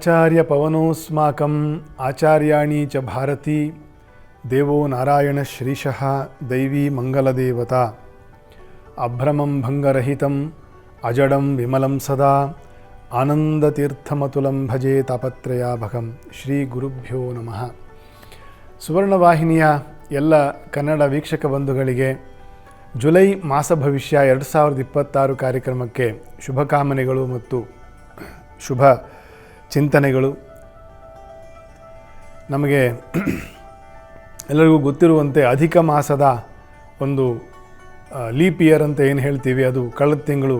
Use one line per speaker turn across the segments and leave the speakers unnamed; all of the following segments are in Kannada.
ಆಚಾರ್ಯ ಪವನೋಸ್ಮಾಕಂ ಆಚಾರ್ಯಾಣಿ ಚ ಭಾರತೀ ದೇವೋ ನಾರಾಯಣ ಶ್ರೀಶಃ ದೈವೀ ಮಂಗಲದೇವತಾ ಅಭ್ರಮಂ ಭಂಗರಹಿತಂ ಅಜಡಂ ವಿಮಲಂ ಸದಾ ಆನಂದತೀರ್ಥಮತುಲಂ ಭಜೆ ತಾಪತ್ರಯಾಭಗಂ ಶ್ರೀ ಗುರುಭ್ಯೋ ನಮಃ. ಸುವರ್ಣವಾಹಿನಿಯ ಎಲ್ಲ ಕನ್ನಡ ವೀಕ್ಷಕ ಬಂಧುಗಳಿಗೆ ಜುಲೈ ಮಾಸ ಭವಿಷ್ಯ 2026 ಕಾರ್ಯಕ್ರಮಕ್ಕೆ ಶುಭಕಾಮನೆಗಳು ಮತ್ತು ಶುಭ ಚಿಂತನೆಗಳು. ನಮಗೆ ಎಲ್ಲರಿಗೂ ಗೊತ್ತಿರುವಂತೆ ಅಧಿಕ ಮಾಸದ ಒಂದು ಲೀಪ್ ಇಯರ್ ಅಂತ ಏನು ಹೇಳ್ತೀವಿ, ಅದು ಕಳೆದ ತಿಂಗಳು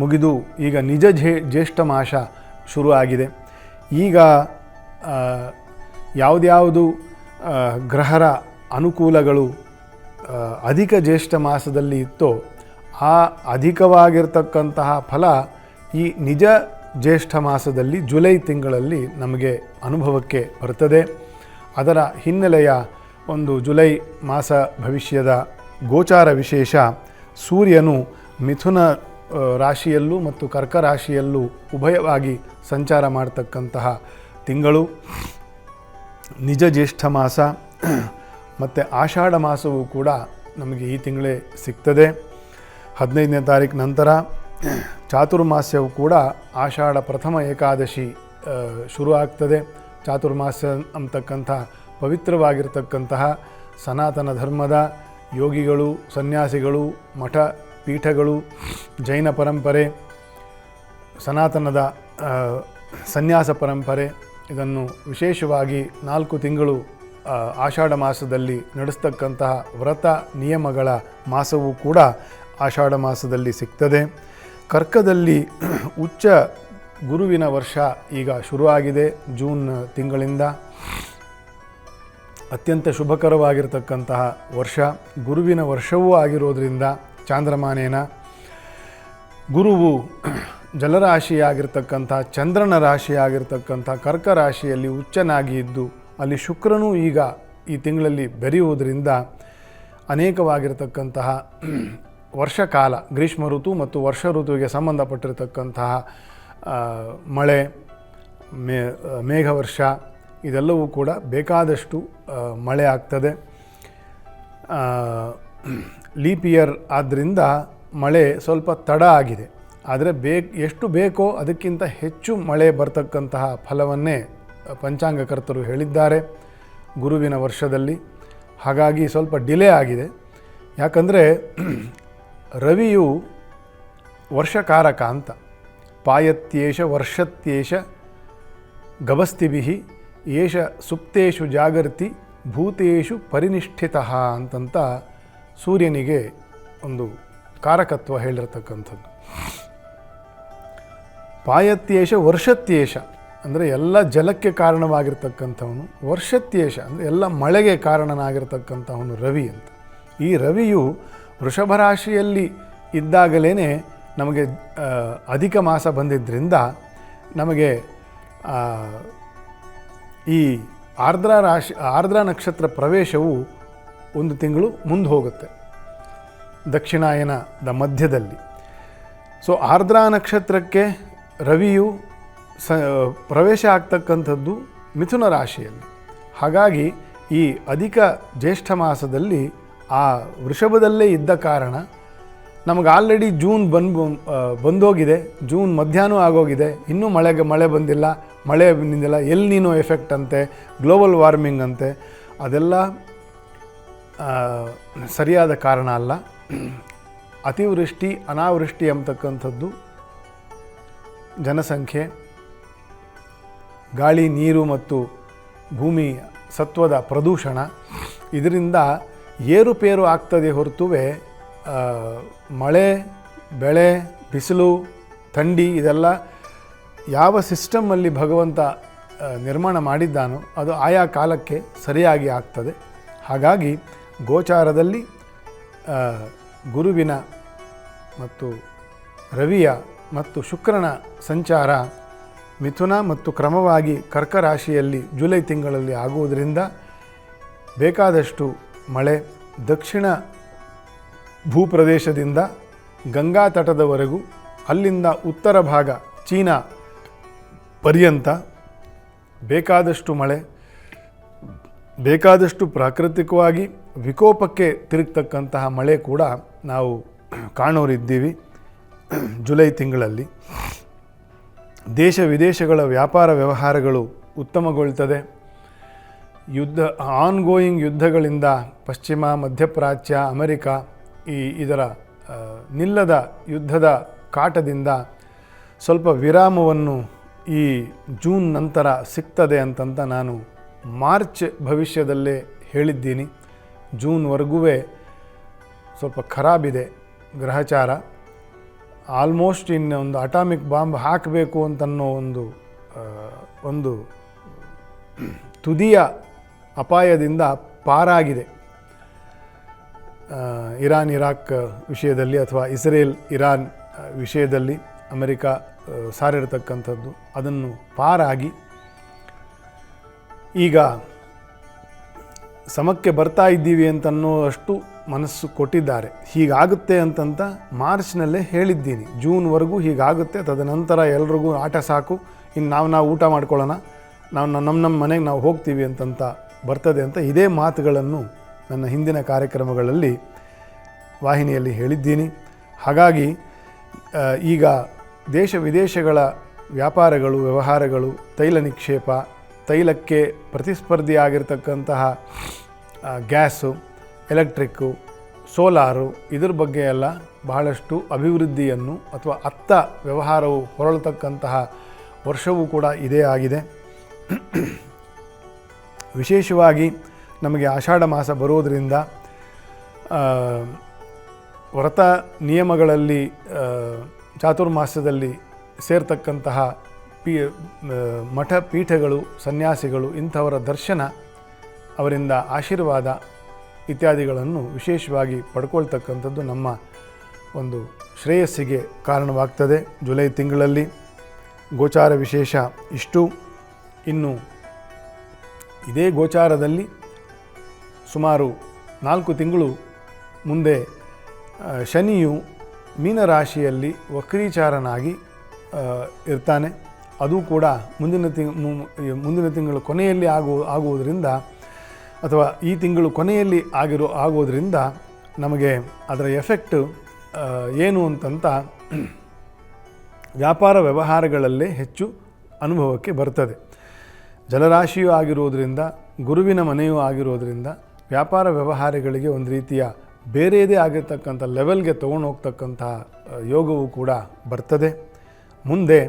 ಮುಗಿದು ಈಗ ನಿಜ ಜ್ಯೇಷ್ಠ ಮಾಸ ಶುರು ಆಗಿದೆ. ಈಗ ಯಾವುದ್ಯಾವುದು ಗ್ರಹರ ಅನುಕೂಲಗಳು ಅಧಿಕ ಜ್ಯೇಷ್ಠ ಮಾಸದಲ್ಲಿ ಇತ್ತೋ ಆ ಅಧಿಕವಾಗಿರ್ತಕ್ಕಂತಹ ಫಲ ಈ ನಿಜ ಜ್ಯೇಷ್ಠ ಮಾಸದಲ್ಲಿ ಜುಲೈ ತಿಂಗಳಲ್ಲಿ ನಮಗೆ ಅನುಭವಕ್ಕೆ ಬರ್ತದೆ. ಅದರ ಹಿನ್ನೆಲೆಯ ಒಂದು ಜುಲೈ ಮಾಸ ಭವಿಷ್ಯದ ಗೋಚಾರ ವಿಶೇಷ. ಸೂರ್ಯನು ಮಿಥುನ ರಾಶಿಯಲ್ಲೂ ಮತ್ತು ಕರ್ಕ ರಾಶಿಯಲ್ಲೂ ಉಭಯವಾಗಿ ಸಂಚಾರ ಮಾಡತಕ್ಕಂತಹ ತಿಂಗಳು ನಿಜ ಜ್ಯೇಷ್ಠ ಮಾಸ. ಮತ್ತು ಆಷಾಢ ಮಾಸವೂ ಕೂಡ ನಮಗೆ ಈ ತಿಂಗಳೇ ಸಿಗ್ತದೆ. 15ನೇ ತಾರೀಕು ನಂತರ ಚಾತುರ್ಮಾಸ್ಯವು ಕೂಡ ಆಷಾಢ ಪ್ರಥಮ ಏಕಾದಶಿ ಶುರು ಆಗ್ತದೆ. ಚಾತುರ್ಮಾಸ್ಯ ಅಂತಕ್ಕಂಥ ಪವಿತ್ರವಾಗಿರ್ತಕ್ಕಂತಹ ಸನಾತನ ಧರ್ಮದ ಯೋಗಿಗಳು, ಸನ್ಯಾಸಿಗಳು, ಮಠ ಪೀಠಗಳು, ಜೈನ ಪರಂಪರೆ, ಸನಾತನದ ಸನ್ಯಾಸ ಪರಂಪರೆ ಇದನ್ನು ವಿಶೇಷವಾಗಿ 4 ತಿಂಗಳು ಆಷಾಢ ಮಾಸದಲ್ಲಿ ನಡೆಸ್ತಕ್ಕಂತಹ ವ್ರತ ನಿಯಮಗಳ ಮಾಸವೂ ಕೂಡ ಆಷಾಢ ಮಾಸದಲ್ಲಿ ಸಿಗ್ತದೆ. ಕರ್ಕದಲ್ಲಿ ಉಚ್ಚ ಗುರುವಿನ ವರ್ಷ ಈಗ ಶುರುವಾಗಿದೆ. ಜೂನ್ ತಿಂಗಳಿಂದ ಅತ್ಯಂತ ಶುಭಕರವಾಗಿರ್ತಕ್ಕಂತಹ ವರ್ಷ, ಗುರುವಿನ ವರ್ಷವೂ ಆಗಿರೋದ್ರಿಂದ ಚಾಂದ್ರಮಾನೇನ ಗುರುವು ಜಲರಾಶಿಯಾಗಿರ್ತಕ್ಕಂಥ ಚಂದ್ರನ ರಾಶಿಯಾಗಿರ್ತಕ್ಕಂಥ ಕರ್ಕ ರಾಶಿಯಲ್ಲಿ ಉಚ್ಚನಾಗಿ ಇದ್ದು ಅಲ್ಲಿ ಶುಕ್ರನೂ ಈಗ ಈ ತಿಂಗಳಲ್ಲಿ ಬೆರೆಯುವುದರಿಂದ ಅನೇಕವಾಗಿರ್ತಕ್ಕಂತಹ ವರ್ಷಕಾಲ, ಗ್ರೀಷ್ಮ ಋತು ಮತ್ತು ವರ್ಷ ಋತುವಿಗೆ ಸಂಬಂಧಪಟ್ಟಿರತಕ್ಕಂತಹ ಮಳೆ, ಮೇಘವರ್ಷ ಇದೆಲ್ಲವೂ ಕೂಡ ಬೇಕಾದಷ್ಟು ಮಳೆ ಆಗ್ತದೆ. ಲೀಪ್ ಇಯರ್ ಆದ್ದರಿಂದ ಮಳೆ ಸ್ವಲ್ಪ ತಡ ಆಗಿದೆ. ಆದರೆ ಎಷ್ಟು ಬೇಕೋ ಅದಕ್ಕಿಂತ ಹೆಚ್ಚು ಮಳೆ ಬರ್ತಕ್ಕಂತಹ ಫಲವನ್ನೇ ಪಂಚಾಂಗಕರ್ತರು ಹೇಳಿದ್ದಾರೆ ಗುರುವಿನ ವರ್ಷದಲ್ಲಿ. ಹಾಗಾಗಿ ಸ್ವಲ್ಪ ಡಿಲೇ ಆಗಿದೆ. ಯಾಕಂದರೆ ರವಿಯು ವರ್ಷಕಾರಕ ಅಂತ. ಪಾಯತ್ಯೇಷ ವರ್ಷತ್ಯೇಷ ಗಭಸ್ತಿಭಿ ಏಷ ಸುಪ್ತೇಷು ಜಾಗರ್ತಿ ಭೂತೇಷು ಪರಿನಿಷ್ಠಿತಃ ಅಂತಂತ ಸೂರ್ಯನಿಗೆ ಒಂದು ಕಾರಕತ್ವ ಹೇಳಿರ್ತಕ್ಕಂಥದ್ದು. ಪಾಯತ್ಯೇಷ ವರ್ಷತ್ಯೇಷ ಅಂದರೆ ಎಲ್ಲ ಜಲಕ್ಕೆ ಕಾರಣವಾಗಿರ್ತಕ್ಕಂಥವನು, ವರ್ಷತ್ಯೇಷ ಅಂದರೆ ಎಲ್ಲ ಮಳೆಗೆ ಕಾರಣನಾಗಿರ್ತಕ್ಕಂಥವನು ರವಿ ಅಂತ. ಈ ರವಿಯು ವೃಷಭ ರಾಶಿಯಲ್ಲಿ ಇದ್ದಾಗಲೇ ನಮಗೆ ಅಧಿಕ ಮಾಸ ಬಂದಿದ್ದರಿಂದ ನಮಗೆ ಈ ಆರ್ದ್ರ ನಕ್ಷತ್ರ ಪ್ರವೇಶವು 1 ತಿಂಗಳು ಮುಂದೆ ಹೋಗುತ್ತೆ ದಕ್ಷಿಣಾಯನದ ಮಧ್ಯದಲ್ಲಿ. ಸೊ ಆರ್ದ್ರ ನಕ್ಷತ್ರಕ್ಕೆ ರವಿಯು ಪ್ರವೇಶ ಆಗ್ತಕ್ಕಂಥದ್ದು ಮಿಥುನ ರಾಶಿಯಲ್ಲಿ. ಹಾಗಾಗಿ ಈ ಅಧಿಕ ಜ್ಯೇಷ್ಠ ಮಾಸದಲ್ಲಿ ಆ ವೃಷಭದಲ್ಲೇ ಇದ್ದ ಕಾರಣ ನಮಗೆ ಆಲ್ರೆಡಿ ಜೂನ್ ಬಂದೋಗಿದೆ, ಜೂನ್ ಮಧ್ಯಾಹ್ನ ಆಗೋಗಿದೆ, ಇನ್ನೂ ಮಳೆ ಬಂದಿಲ್ಲ. ಮಳೆ ಬಂದಿಲ್ಲ, ಎಲ್ ನೀನೋ ಎಫೆಕ್ಟ್ ಅಂತೆ, ಗ್ಲೋಬಲ್ ವಾರ್ಮಿಂಗ್ ಅಂತೆ. ಅದೆಲ್ಲ ಸರಿಯಾದ ಕಾರಣ ಅಲ್ಲ. ಅತಿವೃಷ್ಟಿ ಅನಾವೃಷ್ಟಿ ಅಂತಕ್ಕಂಥದ್ದು ಜನಸಂಖ್ಯೆ, ಗಾಳಿ ನೀರು ಮತ್ತು ಭೂಮಿ ಸತ್ವದ ಪ್ರದೂಷಣ ಇದರಿಂದ ಏರುಪೇರು ಆಗ್ತದೆ ಹೊರತುವೆ ಮಳೆ, ಬೆಳೆ, ಬಿಸಿಲು, ಥಂಡಿ ಇದೆಲ್ಲ ಯಾವ ಸಿಸ್ಟಮಲ್ಲಿ ಭಗವಂತ ನಿರ್ಮಾಣ ಮಾಡಿದ್ದಾನೋ ಅದು ಆಯಾ ಕಾಲಕ್ಕೆ ಸರಿಯಾಗಿ ಆಗ್ತದೆ. ಹಾಗಾಗಿ ಗೋಚಾರದಲ್ಲಿ ಗುರುವಿನ ಮತ್ತು ರವಿಯ ಮತ್ತು ಶುಕ್ರನ ಸಂಚಾರ ಮಿಥುನ ಮತ್ತು ಕ್ರಮವಾಗಿ ಕರ್ಕ ರಾಶಿಯಲ್ಲಿ ಜುಲೈ ತಿಂಗಳಲ್ಲಿ ಆಗುವುದರಿಂದ ಬೇಕಾದಷ್ಟು ಮಳೆ ದಕ್ಷಿಣ ಪರ್ಯಂತ ಬೇಕಾದಷ್ಟು ಮಳೆ, ಬೇಕಾದಷ್ಟು ಪ್ರಾಕೃತಿಕವಾಗಿ ವಿಕೋಪಕ್ಕೆ ತಿರುಗ್ತಕ್ಕಂತಹ ಮಳೆ ಕೂಡ ನಾವು ಕಾಣೋರಿದ್ದೀವಿ. ಜುಲೈ ತಿಂಗಳಲ್ಲಿ ದೇಶ ವಿದೇಶಗಳ ವ್ಯಾಪಾರ ವ್ಯವಹಾರಗಳು ಉತ್ತಮಗೊಳ್ತದೆ. ಆನ್ಗೋಯಿಂಗ್ ಯುದ್ಧಗಳಿಂದ ಪಶ್ಚಿಮ, ಮಧ್ಯಪ್ರಾಚ್ಯ, ಅಮೆರಿಕ ಇದರ ನಿಲ್ಲದ ಯುದ್ಧದ ಕಾಟದಿಂದ ಸ್ವಲ್ಪ ವಿರಾಮವನ್ನು ಈ ಜೂನ್ ನಂತರ ಸಿಗ್ತದೆ ಅಂತಂತ ನಾನು ಮಾರ್ಚ್ ಭವಿಷ್ಯದಲ್ಲೇ ಹೇಳಿದ್ದೀನಿ. ಜೂನ್ವರೆಗೂ ಸ್ವಲ್ಪ ಖರಾಬಿದೆ ಗ್ರಹಚಾರ. ಆಲ್ಮೋಸ್ಟ್ ಇನ್ನೊಂದು ಅಟಾಮಿಕ್ ಬಾಂಬ್ ಹಾಕಬೇಕು ಅಂತನ್ನೋ ಒಂದು ತುದಿಯ ಅಪಾಯದಿಂದ ಪಾರಾಗಿದೆ. ಇರಾನ್ ಇರಾಕ್ ವಿಷಯದಲ್ಲಿ ಅಥವಾ ಇಸ್ರೇಲ್ ಇರಾನ್ ವಿಷಯದಲ್ಲಿ ಅಮೆರಿಕ ಸಾರಿರತಕ್ಕಂಥದ್ದು ಅದನ್ನು ಪಾರಾಗಿ ಈಗ ಸಮಕ್ಕೆ ಬರ್ತಾ ಇದ್ದೀವಿ ಅಂತನ್ನೋ ಅಷ್ಟು ಮನಸ್ಸು ಕೊಟ್ಟಿದ್ದಾರೆ. ಹೀಗಾಗುತ್ತೆ ಅಂತಂತ ಮಾರ್ಚ್ನಲ್ಲೇ ಹೇಳಿದ್ದೀನಿ. ಜೂನ್ವರೆಗೂ ಹೀಗಾಗುತ್ತೆ, ತದನಂತರ ಎಲ್ರಿಗೂ ಆಟ ಸಾಕು, ಇನ್ನು ನಾವು ಊಟ ಮಾಡ್ಕೊಳ್ಳೋಣ, ನಾವು ನಮ್ಮ ಮನೆಗೆ ನಾವು ಹೋಗ್ತೀವಿ ಅಂತಂತ ಬರ್ತದೆ ಅಂತ ಇದೇ ಮಾತುಗಳನ್ನು ನನ್ನ ಹಿಂದಿನ ಕಾರ್ಯಕ್ರಮಗಳಲ್ಲಿ ವಾಹಿನಿಯಲ್ಲಿ ಹೇಳಿದ್ದೀನಿ. ಹಾಗಾಗಿ ಈಗ ದೇಶ ವಿದೇಶಗಳ ವ್ಯಾಪಾರಗಳು, ವ್ಯವಹಾರಗಳು, ತೈಲ ನಿಕ್ಷೇಪ, ತೈಲಕ್ಕೆ ಪ್ರತಿಸ್ಪರ್ಧಿಯಾಗಿರ್ತಕ್ಕಂತಹ ಗ್ಯಾಸು, ಎಲೆಕ್ಟ್ರಿಕ್ಕು, ಸೋಲಾರು, ಇದ್ರ ಬಗ್ಗೆ ಎಲ್ಲ ಬಹಳಷ್ಟು ಅಭಿವೃದ್ಧಿಯನ್ನು ಅಥವಾ ಅತ್ತ ವ್ಯವಹಾರವು ಹೊರಳತಕ್ಕಂತಹ ವರ್ಷವೂ ಕೂಡ ಇದೇ ಆಗಿದೆ. ವಿಶೇಷವಾಗಿ ನಮಗೆ ಆಷಾಢ ಮಾಸ ಬರೋದರಿಂದ ವ್ರತ ನಿಯಮಗಳಲ್ಲಿ ಚಾತುರ್ಮಾಸ್ಯದಲ್ಲಿ ಸೇರ್ತಕ್ಕಂತಹ ಮಠ ಪೀಠಗಳು, ಸನ್ಯಾಸಿಗಳು ಇಂಥವರ ದರ್ಶನ, ಅವರಿಂದ ಆಶೀರ್ವಾದ ಇತ್ಯಾದಿಗಳನ್ನು ವಿಶೇಷವಾಗಿ ಪಡ್ಕೊಳ್ತಕ್ಕಂಥದ್ದು ನಮ್ಮ ಒಂದು ಶ್ರೇಯಸ್ಸಿಗೆ ಕಾರಣವಾಗ್ತದೆ. ಜುಲೈ ತಿಂಗಳಲ್ಲಿ ಗೋಚಾರ ವಿಶೇಷ ಇಷ್ಟು. ಇನ್ನು ಇದೇ ಗೋಚಾರದಲ್ಲಿ ಸುಮಾರು 4 ತಿಂಗಳು ಮುಂದೆ ಶನಿಯು ಮೀನರಾಶಿಯಲ್ಲಿ ವಕ್ರೀಚಾರನಾಗಿ ಇರ್ತಾನೆ. ಅದು ಕೂಡ ಮುಂದಿನ ತಿಂಗಳು ಕೊನೆಯಲ್ಲಿ ಆಗುವುದರಿಂದ ಅಥವಾ ಈ ತಿಂಗಳು ಕೊನೆಯಲ್ಲಿ ಆಗೋದ್ರಿಂದ ನಮಗೆ ಅದರ ಎಫೆಕ್ಟ್ ಏನು ಅಂತಂತ ವ್ಯಾಪಾರ ವ್ಯವಹಾರಗಳಲ್ಲೇ ಹೆಚ್ಚು ಅನುಭವಕ್ಕೆ ಬರ್ತದೆ. ಜಲರಾಶಿಯೂ ಆಗಿರೋದ್ರಿಂದ, ಗುರುವಿನ ಮನೆಯೂ ಆಗಿರೋದ್ರಿಂದ ವ್ಯಾಪಾರ ವ್ಯವಹಾರಗಳಿಗೆ ಒಂದು ರೀತಿಯ ಬೇರೆಯದೇ ಆಗಿರ್ತಕ್ಕಂಥ ಲೆವೆಲ್ಗೆ ತೊಗೊಂಡು ಹೋಗ್ತಕ್ಕಂಥ ಯೋಗವೂ ಕೂಡ ಬರ್ತದೆ. ಮುಂದೆ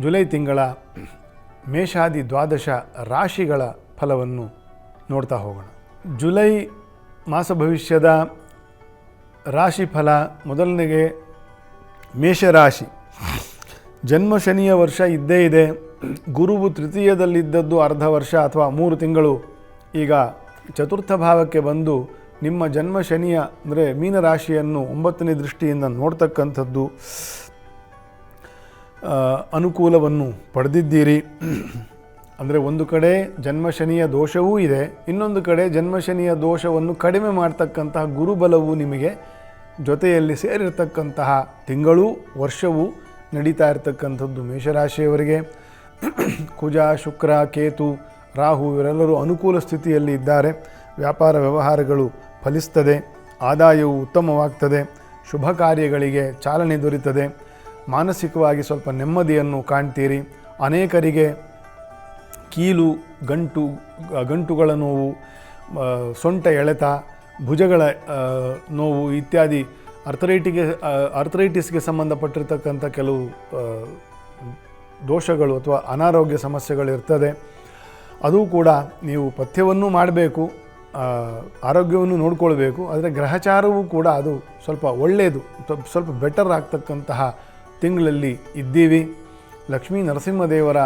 ಜುಲೈ ತಿಂಗಳ ಮೇಷಾದಿ ದ್ವಾದಶ ರಾಶಿಗಳ ಫಲವನ್ನು ನೋಡ್ತಾ ಹೋಗೋಣ. ಜುಲೈ ಮಾಸ ಭವಿಷ್ಯದ ರಾಶಿ ಫಲ ಮೊದಲನೆಗೆ ಮೇಷರಾಶಿ. ಜನ್ಮ ಶನಿಯ ವರ್ಷ ಇದ್ದೇ ಇದೆ. ಗುರುವು ತೃತೀಯದಲ್ಲಿದ್ದದ್ದು ಅರ್ಧ ವರ್ಷ ಅಥವಾ 3 ತಿಂಗಳು ಈಗ ಚತುರ್ಥ ಭಾವಕ್ಕೆ ಬಂದು ನಿಮ್ಮ ಜನ್ಮ ಶನಿಯ ಅಂದರೆ ಮೀನರಾಶಿಯನ್ನು 9ನೇ ದೃಷ್ಟಿಯಿಂದ ನೋಡ್ತಕ್ಕಂಥದ್ದು ಅನುಕೂಲವನ್ನು ಪಡೆದಿದ್ದೀರಿ. ಅಂದರೆ ಒಂದು ಕಡೆ ಜನ್ಮಶನಿಯ ದೋಷವೂ ಇದೆ, ಇನ್ನೊಂದು ಕಡೆ ಜನ್ಮಶನಿಯ ದೋಷವನ್ನು ಕಡಿಮೆ ಮಾಡ್ತಕ್ಕಂತಹ ಗುರುಬಲವು ನಿಮಗೆ ಜೊತೆಯಲ್ಲಿ ಸೇರಿರ್ತಕ್ಕಂತಹ ತಿಂಗಳೂ ವರ್ಷವೂ ನಡೀತಾ ಇರತಕ್ಕಂಥದ್ದು ಮೇಷರಾಶಿಯವರಿಗೆ. ಕುಜ, ಶುಕ್ರ, ಕೇತು, ರಾಹು ಇವರೆಲ್ಲರೂ ಅನುಕೂಲ ಸ್ಥಿತಿಯಲ್ಲಿ ಇದ್ದಾರೆ. ವ್ಯಾಪಾರ ವ್ಯವಹಾರಗಳು ಫಲಿಸ್ತದೆ, ಆದಾಯವು ಉತ್ತಮವಾಗ್ತದೆ, ಶುಭ ಕಾರ್ಯಗಳಿಗೆ ಚಾಲನೆ ದೊರೀತದೆ, ಮಾನಸಿಕವಾಗಿ ಸ್ವಲ್ಪ ನೆಮ್ಮದಿಯನ್ನು ಕಾಣ್ತೀರಿ. ಅನೇಕರಿಗೆ ಕೀಲು, ಗಂಟುಗಳ ನೋವು, ಸೊಂಟ ಎಳೆತ, ಭುಜಗಳ ನೋವು ಇತ್ಯಾದಿ ಅರ್ಥರೈಟಿಸ್ಗೆ ಸಂಬಂಧಪಟ್ಟಿರ್ತಕ್ಕಂಥ ಕೆಲವು ದೋಷಗಳು ಅಥವಾ ಅನಾರೋಗ್ಯ ಸಮಸ್ಯೆಗಳಿರ್ತದೆ. ಅದು ಕೂಡ ನೀವು ಪಥ್ಯವನ್ನು ಮಾಡಬೇಕು, ಆರೋಗ್ಯವನ್ನು ನೋಡಿಕೊಳ್ಬೇಕು. ಆದರೆ ಗ್ರಹಚಾರವೂ ಕೂಡ ಅದು ಸ್ವಲ್ಪ ಒಳ್ಳೆಯದು, ಸ್ವಲ್ಪ ಬೆಟರ್ ಆಗ್ತಕ್ಕಂತಹ ತಿಂಗಳಲ್ಲಿ ಇದ್ದೀವಿ. ಲಕ್ಷ್ಮೀ ನರಸಿಂಹದೇವರ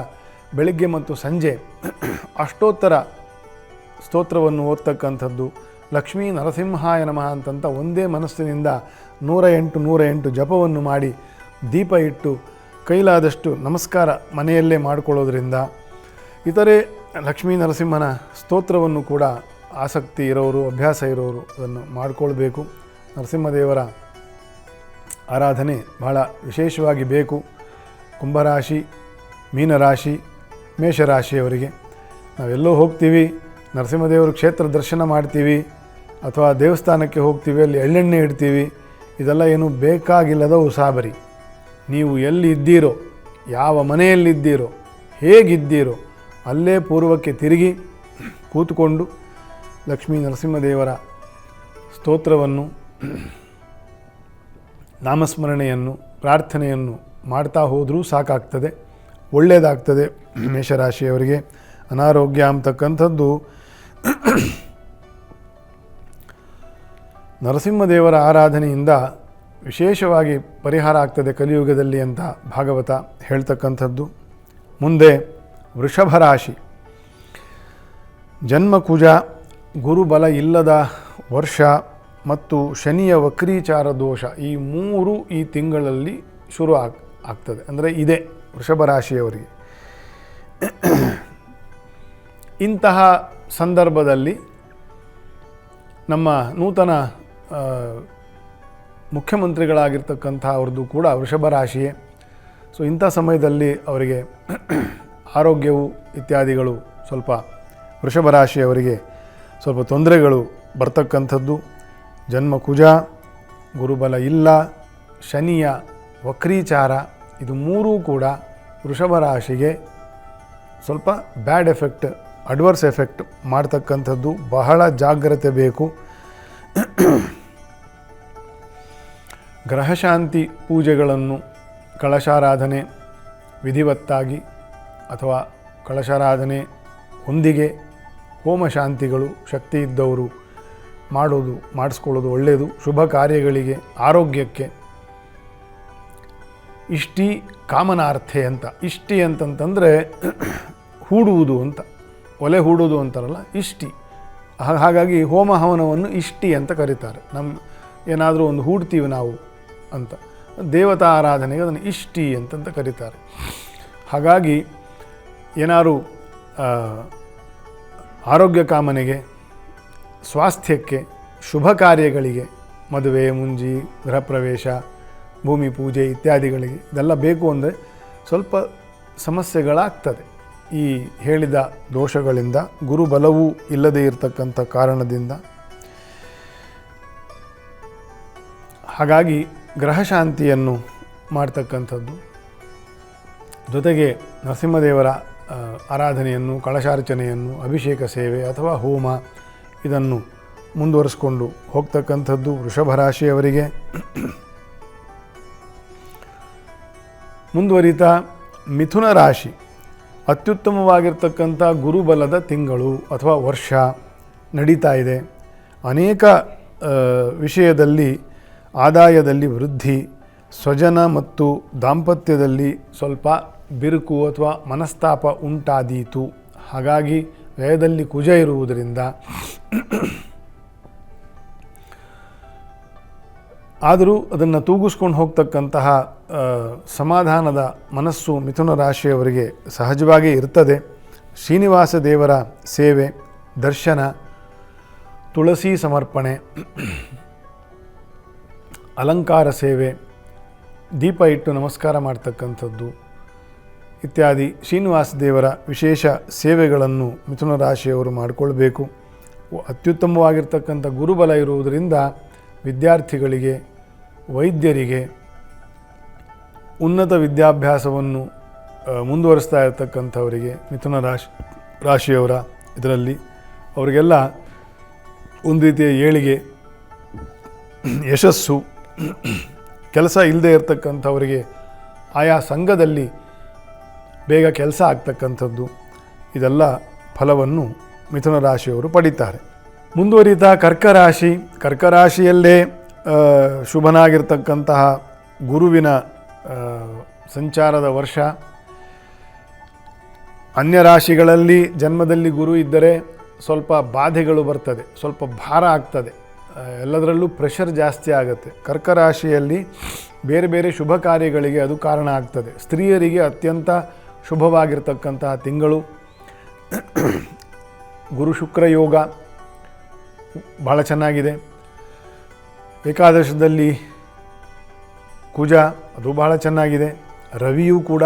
ಬೆಳಗ್ಗೆ ಮತ್ತು ಸಂಜೆ ಅಷ್ಟೋತ್ತರ ಸ್ತೋತ್ರವನ್ನು ಓದ್ತಕ್ಕಂಥದ್ದು, ಲಕ್ಷ್ಮೀ ನರಸಿಂಹಾಯ ನಮಃ ಅಂತಂತ ಒಂದೇ ಮನಸ್ಸಿನಿಂದ 108 ಜಪವನ್ನು ಮಾಡಿ ದೀಪ ಇಟ್ಟು ಕೈಲಾದಷ್ಟು ನಮಸ್ಕಾರ ಮನೆಯಲ್ಲೇ ಮಾಡಿಕೊಳ್ಳೋದ್ರಿಂದ, ಇತರೆ ಲಕ್ಷ್ಮೀ ನರಸಿಂಹನ ಸ್ತೋತ್ರವನ್ನು ಕೂಡ ಆಸಕ್ತಿ ಇರೋರು, ಅಭ್ಯಾಸ ಇರೋರು ಅದನ್ನು ಮಾಡಿಕೊಳ್ಬೇಕು. ನರಸಿಂಹದೇವರ ಆರಾಧನೆ ಬಹಳ ವಿಶೇಷವಾಗಿ ಬೇಕು. ಕುಂಭರಾಶಿ, ಮೀನರಾಶಿ, ಮೇಷರಾಶಿಯವರಿಗೆ ನಾವೆಲ್ಲೋ ಹೋಗ್ತೀವಿ, ನರಸಿಂಹದೇವರ ಕ್ಷೇತ್ರ ದರ್ಶನ ಮಾಡ್ತೀವಿ ಅಥವಾ ದೇವಸ್ಥಾನಕ್ಕೆ ಹೋಗ್ತೀವಿ, ಅಲ್ಲಿ ಎಳ್ಳೆಣ್ಣೆ ಇಡ್ತೀವಿ. ಇದೆಲ್ಲ ಏನು ಬೇಕಾಗಿಲ್ಲದ ಉಸಾಬರಿ. ನೀವು ಎಲ್ಲಿ ಇದ್ದೀರೋ, ಯಾವ ಮನೆಯಲ್ಲಿದ್ದೀರೋ, ಹೇಗಿದ್ದೀರೋ ಅಲ್ಲೇ ಪೂರ್ವಕ್ಕೆ ತಿರುಗಿ ಕೂತ್ಕೊಂಡು ಲಕ್ಷ್ಮೀ ನರಸಿಂಹದೇವರ ಸ್ತೋತ್ರವನ್ನು, ನಾಮಸ್ಮರಣೆಯನ್ನು, ಪ್ರಾರ್ಥನೆಯನ್ನು ಮಾಡ್ತಾ ಹೋದರೂ ಸಾಕಾಗ್ತದೆ, ಒಳ್ಳೆಯದಾಗ್ತದೆ. ಮೇಷರಾಶಿಯವರಿಗೆ ಅನಾರೋಗ್ಯ ಅಂತಕ್ಕಂಥದ್ದು ನರಸಿಂಹದೇವರ ಆರಾಧನೆಯಿಂದ ವಿಶೇಷವಾಗಿ ಪರಿಹಾರ ಆಗ್ತದೆ ಕಲಿಯುಗದಲ್ಲಿ ಅಂತ ಭಾಗವತ ಹೇಳ್ತಕ್ಕಂಥದ್ದು. ಮುಂದೆ ವೃಷಭ ರಾಶಿ. ಜನ್ಮಕುಜ, ಗುರುಬಲ ಇಲ್ಲದ ವರ್ಷ ಮತ್ತು ಶನಿಯ ವಕ್ರೀಚಾರ ದೋಷ, ಈ ಮೂರು ಈ ತಿಂಗಳಲ್ಲಿ ಶುರು ಆಗ್ತದೆ. ಅಂದರೆ ಇದೆ ವೃಷಭ ರಾಶಿಯವರಿಗೆ. ಇಂತಹ ಸಂದರ್ಭದಲ್ಲಿ ನಮ್ಮ ನೂತನ ಮುಖ್ಯಮಂತ್ರಿಗಳಾಗಿರ್ತಕ್ಕಂಥ ಅವ್ರದ್ದು ಕೂಡ ವೃಷಭ ರಾಶಿಯೇ. ಸೊ ಇಂಥ ಸಮಯದಲ್ಲಿ ಅವರಿಗೆ ಆರೋಗ್ಯವು ಇತ್ಯಾದಿಗಳು ಸ್ವಲ್ಪ ವೃಷಭ ರಾಶಿಯವರಿಗೆ ಸ್ವಲ್ಪ ತೊಂದರೆಗಳು ಬರ್ತಕ್ಕಂಥದ್ದು. ಜನ್ಮಕುಜ, ಗುರುಬಲ ಇಲ್ಲ, ಶನಿಯ ವಕ್ರೀಚಾರ, ಇದು ಮೂರೂ ಕೂಡ ವೃಷಭ ರಾಶಿಗೆ ಸ್ವಲ್ಪ ಬ್ಯಾಡ್ ಎಫೆಕ್ಟ್, ಅಡ್ವರ್ಸ್ ಎಫೆಕ್ಟ್ ಮಾಡ್ತಕ್ಕಂಥದ್ದು. ಬಹಳ ಜಾಗ್ರತೆ ಬೇಕು. ಗ್ರಹಶಾಂತಿ ಪೂಜೆಗಳನ್ನು ಕಳಶಾರಾಧನೆ ವಿಧಿವತ್ತಾಗಿ ಅಥವಾ ಕಳಶಾರಾಧನೆ ಒಂದಿಗೆ ಹೋಮ ಶಾಂತಿಗಳು ಶಕ್ತಿ ಇದ್ದವರು ಮಾಡಿಸ್ಕೊಳ್ಳೋದು ಒಳ್ಳೆಯದು. ಶುಭ ಕಾರ್ಯಗಳಿಗೆ, ಆರೋಗ್ಯಕ್ಕೆ. ಇಷ್ಟಿ ಕಾಮನಾರ್ಥೆ ಅಂತ. ಇಷ್ಟಿ ಅಂತಂತಂದರೆ ಹೂಡುವುದು ಅಂತ, ಒಲೆ ಹೂಡುವುದು ಅಂತಾರಲ್ಲ, ಇಷ್ಟಿ. ಹಾಗಾಗಿ ಹೋಮ ಹವನವನ್ನು ಇಷ್ಟಿ ಅಂತ ಕರೀತಾರೆ. ಏನಾದರೂ ಒಂದು ಹೂಡ್ತೀವಿ ನಾವು ಅಂತ, ದೇವತಾ ಆರಾಧನೆಗೆ ಅದನ್ನು ಇಷ್ಟಿ ಅಂತಂತ ಕರೀತಾರೆ. ಹಾಗಾಗಿ ಏನಾದ್ರು ಆರೋಗ್ಯ ಕಾಮನೆಗೆ, ಸ್ವಾಸ್ಥ್ಯಕ್ಕೆ, ಶುಭ ಕಾರ್ಯಗಳಿಗೆ, ಮದುವೆ, ಮುಂಜಿ, ಗೃಹ ಪ್ರವೇಶ, ಭೂಮಿ ಪೂಜೆ ಇತ್ಯಾದಿಗಳಿಗೆ ಇದೆಲ್ಲ ಬೇಕು ಅಂದರೆ ಸ್ವಲ್ಪ ಸಮಸ್ಯೆಗಳಾಗ್ತದೆ ಈ ಹೇಳಿದ ದೋಷಗಳಿಂದ, ಗುರುಬಲವೂ ಇಲ್ಲದೇ ಇರತಕ್ಕಂಥ ಕಾರಣದಿಂದ. ಹಾಗಾಗಿ ಗ್ರಹಶಾಂತಿಯನ್ನು ಮಾಡ್ತಕ್ಕಂಥದ್ದು, ಜೊತೆಗೆ ನರಸಿಂಹದೇವರ ಆರಾಧನೆಯನ್ನು, ಕಳಶಾರ್ಚನೆಯನ್ನು, ಅಭಿಷೇಕ ಸೇವೆ ಅಥವಾ ಹೋಮ ಇದನ್ನು ಮುಂದುವರಿಸ್ಕೊಂಡು ಹೋಗ್ತಕ್ಕಂಥದ್ದು ವೃಷಭ ರಾಶಿಯವರಿಗೆ. ಮುಂದುವರಿತಾ ಮಿಥುನ ರಾಶಿ. ಅತ್ಯುತ್ತಮವಾಗಿರ್ತಕ್ಕಂಥ ಗುರುಬಲದ ತಿಂಗಳು ಅಥವಾ ವರ್ಷ ನಡೀತಾ ಇದೆ. ಅನೇಕ ವಿಷಯದಲ್ಲಿ ಆದಾಯದಲ್ಲಿ ವೃದ್ಧಿ, ಸ್ವಜನ ಮತ್ತು ದಾಂಪತ್ಯದಲ್ಲಿ ಸ್ವಲ್ಪ ಬಿರುಕು ಅಥವಾ ಮನಸ್ತಾಪ ಉಂಟಾದೀತು. ಹಾಗಾಗಿ ವ್ಯಯದಲ್ಲಿ ಕುಜ ಇರುವುದರಿಂದ ಆದರೂ ಅದನ್ನು ತೂಗಿಸ್ಕೊಂಡು ಹೋಗ್ತಕ್ಕಂತಹ ಸಮಾಧಾನದ ಮನಸ್ಸು ಮಿಥುನ ರಾಶಿಯವರಿಗೆ ಸಹಜವಾಗಿ ಇರ್ತದೆ. ಶ್ರೀನಿವಾಸ ದೇವರ ಸೇವೆ, ದರ್ಶನ, ತುಳಸಿ ಸಮರ್ಪಣೆ, ಅಲಂಕಾರ ಸೇವೆ, ದೀಪ ಇಟ್ಟು ನಮಸ್ಕಾರ ಮಾಡ್ತಕ್ಕಂಥದ್ದು ಇತ್ಯಾದಿ ಶ್ರೀನಿವಾಸ ದೇವರ ವಿಶೇಷ ಸೇವೆಗಳನ್ನು ಮಿಥುನ ರಾಶಿಯವರು ಮಾಡಿಕೊಳ್ಬೇಕು. ಅತ್ಯುತ್ತಮವಾಗಿರ್ತಕ್ಕಂಥ ಗುರುಬಲ ಇರುವುದರಿಂದ ವಿದ್ಯಾರ್ಥಿಗಳಿಗೆ, ವೈದ್ಯರಿಗೆ, ಉನ್ನತ ವಿದ್ಯಾಭ್ಯಾಸವನ್ನು ಮುಂದುವರಿಸ್ತಾ ಇರತಕ್ಕಂಥವರಿಗೆ, ಮಿಥುನ ರಾಶಿಯವರ ಇದರಲ್ಲಿ ಅವರಿಗೆಲ್ಲ ಒಂದು ರೀತಿಯ ಏಳಿಗೆ, ಯಶಸ್ಸು, ಕೆಲಸ ಇಲ್ಲದೆ ಇರತಕ್ಕಂಥವರಿಗೆ ಆಯಾ ಸಂಘದಲ್ಲಿ ಬೇಗ ಕೆಲಸ ಆಗ್ತಕ್ಕಂಥದ್ದು, ಇದೆಲ್ಲ ಫಲವನ್ನು ಮಿಥುನ ರಾಶಿಯವರು ಪಡೀತಾರೆ. ಮುಂದುವರಿತಾ ಕರ್ಕರಾಶಿ. ಕರ್ಕರಾಶಿಯಲ್ಲೇ ಶುಭನಾಗಿರ್ತಕ್ಕಂತಹ ಗುರುವಿನ ಸಂಚಾರದ ವರ್ಷ. ಅನ್ಯ ರಾಶಿಗಳಲ್ಲಿ ಜನ್ಮದಲ್ಲಿ ಗುರು ಇದ್ದರೆ ಸ್ವಲ್ಪ ಬಾಧೆಗಳು ಬರ್ತದೆ, ಸ್ವಲ್ಪ ಭಾರ ಆಗ್ತದೆ, ಎಲ್ಲದರಲ್ಲೂ ಪ್ರೆಷರ್ ಜಾಸ್ತಿ ಆಗುತ್ತೆ. ಕರ್ಕರಾಶಿಯಲ್ಲಿ ಬೇರೆ ಬೇರೆ ಶುಭ ಕಾರ್ಯಗಳಿಗೆ ಅದು ಕಾರಣ ಆಗ್ತದೆ. ಸ್ತ್ರೀಯರಿಗೆ ಅತ್ಯಂತ ಶುಭವಾಗಿರ್ತಕ್ಕಂತಹ ತಿಂಗಳು. ಗುರು ಶುಕ್ರ ಯೋಗ ಭಾಳ ಚೆನ್ನಾಗಿದೆ. ಏಕಾದಶದಲ್ಲಿ ಕುಜ, ಅದು ಬಹಳ ಚೆನ್ನಾಗಿದೆ. ರವಿಯೂ ಕೂಡ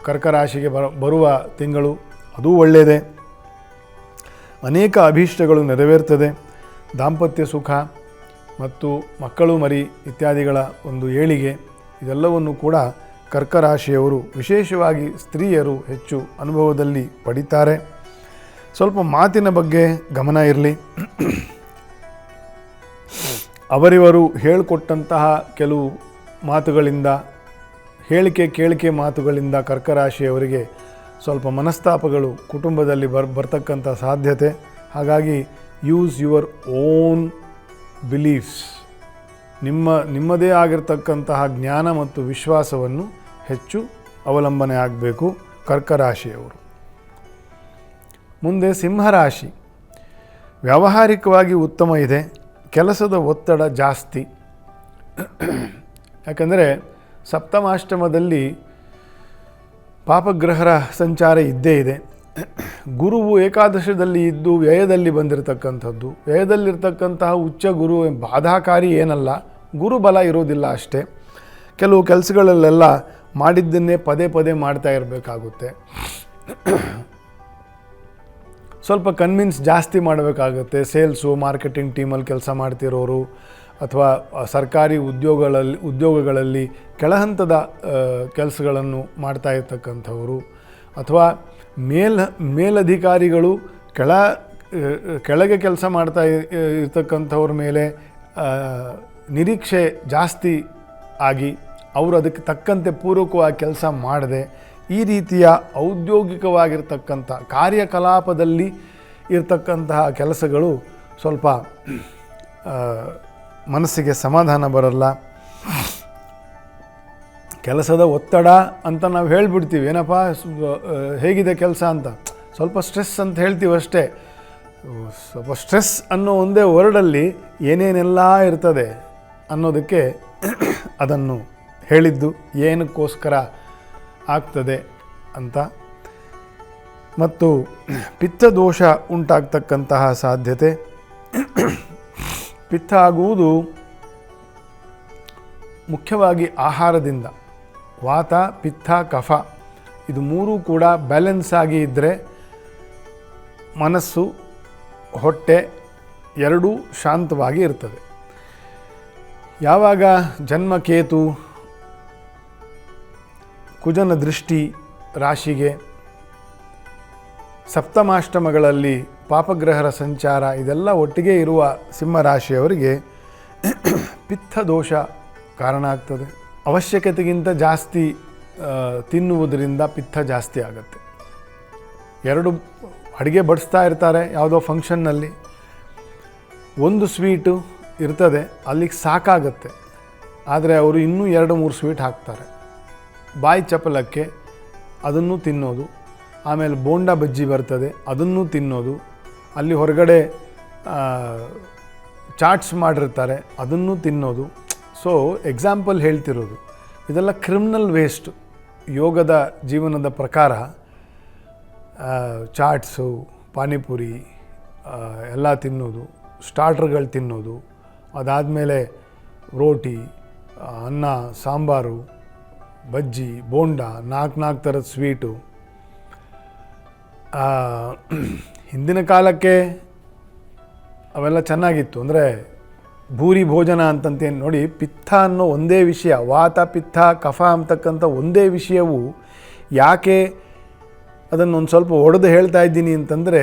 ಕರ್ಕ ರಾಶಿಗೆ ಬರುವ ತಿಂಗಳು, ಅದೂ ಒಳ್ಳೆಯದೇ. ಅನೇಕ ಅಭೀಷ್ಟಗಳು ನೆರವೇರ್ತದೆ. ದಾಂಪತ್ಯ ಸುಖ ಮತ್ತು ಮಕ್ಕಳು ಮರಿ ಇತ್ಯಾದಿಗಳ ಒಂದು ಏಳಿಗೆ, ಇದೆಲ್ಲವನ್ನು ಕೂಡ ಕರ್ಕ ರಾಶಿಯವರು, ವಿಶೇಷವಾಗಿ ಸ್ತ್ರೀಯರು ಹೆಚ್ಚು ಅನುಭವದಲ್ಲಿ ಪಡಿತಾರೆ. ಸ್ವಲ್ಪ ಮಾತಿನ ಬಗ್ಗೆ ಗಮನ ಇರಲಿ. ಅವರಿವರು ಹೇಳಿಕೊಟ್ಟಂತಹ ಕೆಲವು ಮಾತುಗಳಿಂದ, ಕೇಳಿಕೆ ಮಾತುಗಳಿಂದ ಕರ್ಕ ರಾಶಿಯವರಿಗೆ ಸ್ವಲ್ಪ ಮನಸ್ತಾಪಗಳು ಕುಟುಂಬದಲ್ಲಿ ಬರ್ತಕ್ಕಂಥ ಸಾಧ್ಯತೆ. ಹಾಗಾಗಿ ಯೂಸ್ ಯುವರ್ ಓನ್ ಬಿಲೀಫ್ಸ್, ನಿಮ್ಮದೇ ಆಗಿರ್ತಕ್ಕಂತಹ ಜ್ಞಾನ ಮತ್ತು ವಿಶ್ವಾಸವನ್ನು ಹೆಚ್ಚು ಅವಲಂಬನೆ ಆಗಬೇಕು ಕರ್ಕ ರಾಶಿಯವರು. ಮುಂದೆ ಸಿಂಹರಾಶಿ. ವ್ಯಾವಹಾರಿಕವಾಗಿ ಉತ್ತಮ ಇದೆ. ಕೆಲಸದ ಒತ್ತಡ ಜಾಸ್ತಿ. ಯಾಕಂದರೆ ಸಪ್ತಮಾಷ್ಟಮದಲ್ಲಿ ಪಾಪಗ್ರಹರ ಸಂಚಾರ ಇದ್ದೇ ಇದೆ. ಗುರುವು ಏಕಾದಶದಲ್ಲಿ ಇದ್ದು ವ್ಯಯದಲ್ಲಿ ಬಂದಿರತಕ್ಕಂಥದ್ದು. ವ್ಯಯದಲ್ಲಿರ್ತಕ್ಕಂತಹ ಉಚ್ಚ ಗುರು ಬಾಧಾಕಾರಿ ಏನಲ್ಲ, ಗುರು ಬಲ ಇರೋದಿಲ್ಲ ಅಷ್ಟೇ. ಕೆಲವು ಕೆಲಸಗಳಲ್ಲೆಲ್ಲ ಮಾಡಿದ್ದನ್ನೇ ಪದೇ ಪದೇ ಮಾಡ್ತಾ ಇರಬೇಕಾಗುತ್ತೆ. ಸ್ವಲ್ಪ ಕನ್ವಿನ್ಸ್ ಜಾಸ್ತಿ ಮಾಡಬೇಕಾಗುತ್ತೆ. ಸೇಲ್ಸು, ಮಾರ್ಕೆಟಿಂಗ್ ಟೀಮಲ್ಲಿ ಕೆಲಸ ಮಾಡ್ತಿರೋರು ಅಥವಾ ಸರ್ಕಾರಿ ಉದ್ಯೋಗಗಳಲ್ಲಿ ಕೆಳಹಂತದ ಕೆಲಸಗಳನ್ನು ಮಾಡ್ತಾ ಇರ್ತಕ್ಕಂಥವರು ಅಥವಾ ಮೇಲಧಿಕಾರಿಗಳು ಕೆಳಗೆ ಕೆಲಸ ಮಾಡ್ತಾ ಇರ್ತಕ್ಕಂಥವ್ರ ಮೇಲೆ ನಿರೀಕ್ಷೆ ಜಾಸ್ತಿ ಆಗಿ ಅವರು ಅದಕ್ಕೆ ತಕ್ಕಂತೆ ಪೂರಕವಾಗಿ ಕೆಲಸ ಮಾಡದೆ ಈ ರೀತಿಯ ಔದ್ಯೋಗಿಕವಾಗಿರ್ತಕ್ಕಂಥ ಕಾರ್ಯಕಲಾಪದಲ್ಲಿ ಇರ್ತಕ್ಕಂತಹ ಕೆಲಸಗಳು ಸ್ವಲ್ಪ ಮನಸ್ಸಿಗೆ ಸಮಾಧಾನ ಬರಲ್ಲ. ಕೆಲಸದ ಒತ್ತಡ ಅಂತ ನಾವು ಹೇಳಿಬಿಡ್ತೀವಿ, ಏನಪ್ಪ ಹೇಗಿದೆ ಕೆಲಸ ಅಂತ, ಸ್ವಲ್ಪ ಸ್ಟ್ರೆಸ್ ಅಂತ ಹೇಳ್ತೀವಿ ಅಷ್ಟೇ. ಸ್ವಲ್ಪ ಸ್ಟ್ರೆಸ್ ಅನ್ನೋ ಒಂದೇ ವರ್ಡಲ್ಲಿ ಏನೇನೆಲ್ಲ ಇರ್ತದೆ ಅನ್ನೋದಕ್ಕೆ ಅದನ್ನು ಹೇಳಿದ್ದು, ಏನಕ್ಕೋಸ್ಕರ ಆಗ್ತದೆ ಅಂತ. ಮತ್ತು ಪಿತ್ತದೋಷ ಉಂಟಾಗ್ತಕ್ಕಂತಹ ಸಾಧ್ಯತೆ. ಪಿತ್ತ ಆಗುವುದು ಮುಖ್ಯವಾಗಿ ಆಹಾರದಿಂದ. ವಾತ, ಪಿತ್ತ, ಕಫ ಇದು ಮೂರೂ ಕೂಡ ಬ್ಯಾಲೆನ್ಸ್ ಆಗಿ ಇದ್ದರೆ ಮನಸ್ಸು, ಹೊಟ್ಟೆ ಎರಡೂ ಶಾಂತವಾಗಿ ಇರ್ತದೆ. ಯಾವಾಗ ಜನ್ಮಕೇತು, ಕುಜನ ದೃಷ್ಟಿ ರಾಶಿಗೆ, ಸಪ್ತಮಾಷ್ಟಮಗಳಲ್ಲಿ ಪಾಪಗ್ರಹರ ಸಂಚಾರ ಇದೆಲ್ಲ ಒಟ್ಟಿಗೆ ಇರುವ ಸಿಂಹರಾಶಿಯವರಿಗೆ ಪಿತ್ತದೋಷ ಕಾರಣ ಆಗ್ತದೆ. ಅವಶ್ಯಕತೆಗಿಂತ ಜಾಸ್ತಿ ತಿನ್ನುವುದರಿಂದ ಪಿತ್ತ ಜಾಸ್ತಿ ಆಗುತ್ತೆ. ಎರಡು ಅಡುಗೆ ಬಡಿಸ್ತಾ ಇರ್ತಾರೆ ಯಾವುದೋ ಫಂಕ್ಷನ್ನಲ್ಲಿ, ಒಂದು ಸ್ವೀಟು ಇರ್ತದೆ, ಅಲ್ಲಿಗೆ ಸಾಕಾಗತ್ತೆ. ಆದರೆ ಅವರು ಇನ್ನೂ 2-3 ಸ್ವೀಟ್ ಹಾಕ್ತಾರೆ. ಬಾಯಿ ಚಪಲಕ್ಕೆ ಅದನ್ನು ತಿನ್ನೋದು, ಆಮೇಲೆ ಬೋಂಡ ಬಜ್ಜಿ ಬರ್ತದೆ ಅದನ್ನು ತಿನ್ನೋದು, ಅಲ್ಲಿ ಹೊರಗಡೆ ಚಾಟ್ಸ್ ಮಾಡಿರ್ತಾರೆ ಅದನ್ನು ತಿನ್ನೋದು. ಸೊ ಎಕ್ಸಾಂಪಲ್ ಹೇಳ್ತಿರೋದು, ಇದೆಲ್ಲ ಕ್ರಿಮಿನಲ್ ವೇಸ್ಟ್. ಯೋಗದ ಜೀವನದ ಪ್ರಕಾರ ಚಾಟ್ಸು, ಪಾನಿಪುರಿ ಎಲ್ಲ ತಿನ್ನೋದು, ಸ್ಟಾರ್ಟರ್ಗಳು ತಿನ್ನೋದು, ಅದಾದಮೇಲೆ ರೋಟಿ, ಅನ್ನ, ಸಾಂಬಾರು, ಬಜ್ಜಿ, ಬೋಂಡ, 4 ಥರದ ಸ್ವೀಟು. ಹಿಂದಿನ ಕಾಲಕ್ಕೆ ಅವೆಲ್ಲ ಚೆನ್ನಾಗಿತ್ತು. ಅಂದರೆ ಭೂರಿ ಭೋಜನ ಅಂತಂತೇನು ನೋಡಿ, ಪಿತ್ತ ಅನ್ನೋ ಒಂದೇ ವಿಷಯ, ವಾತ, ಪಿತ್ತ, ಕಫ ಅಂತಕ್ಕಂಥ ಒಂದೇ ವಿಷಯವು ಯಾಕೆ ಅದನ್ನೊಂದು ಸ್ವಲ್ಪ ಒಡೆದು ಹೇಳ್ತಾ ಇದ್ದೀನಿ ಅಂತಂದರೆ,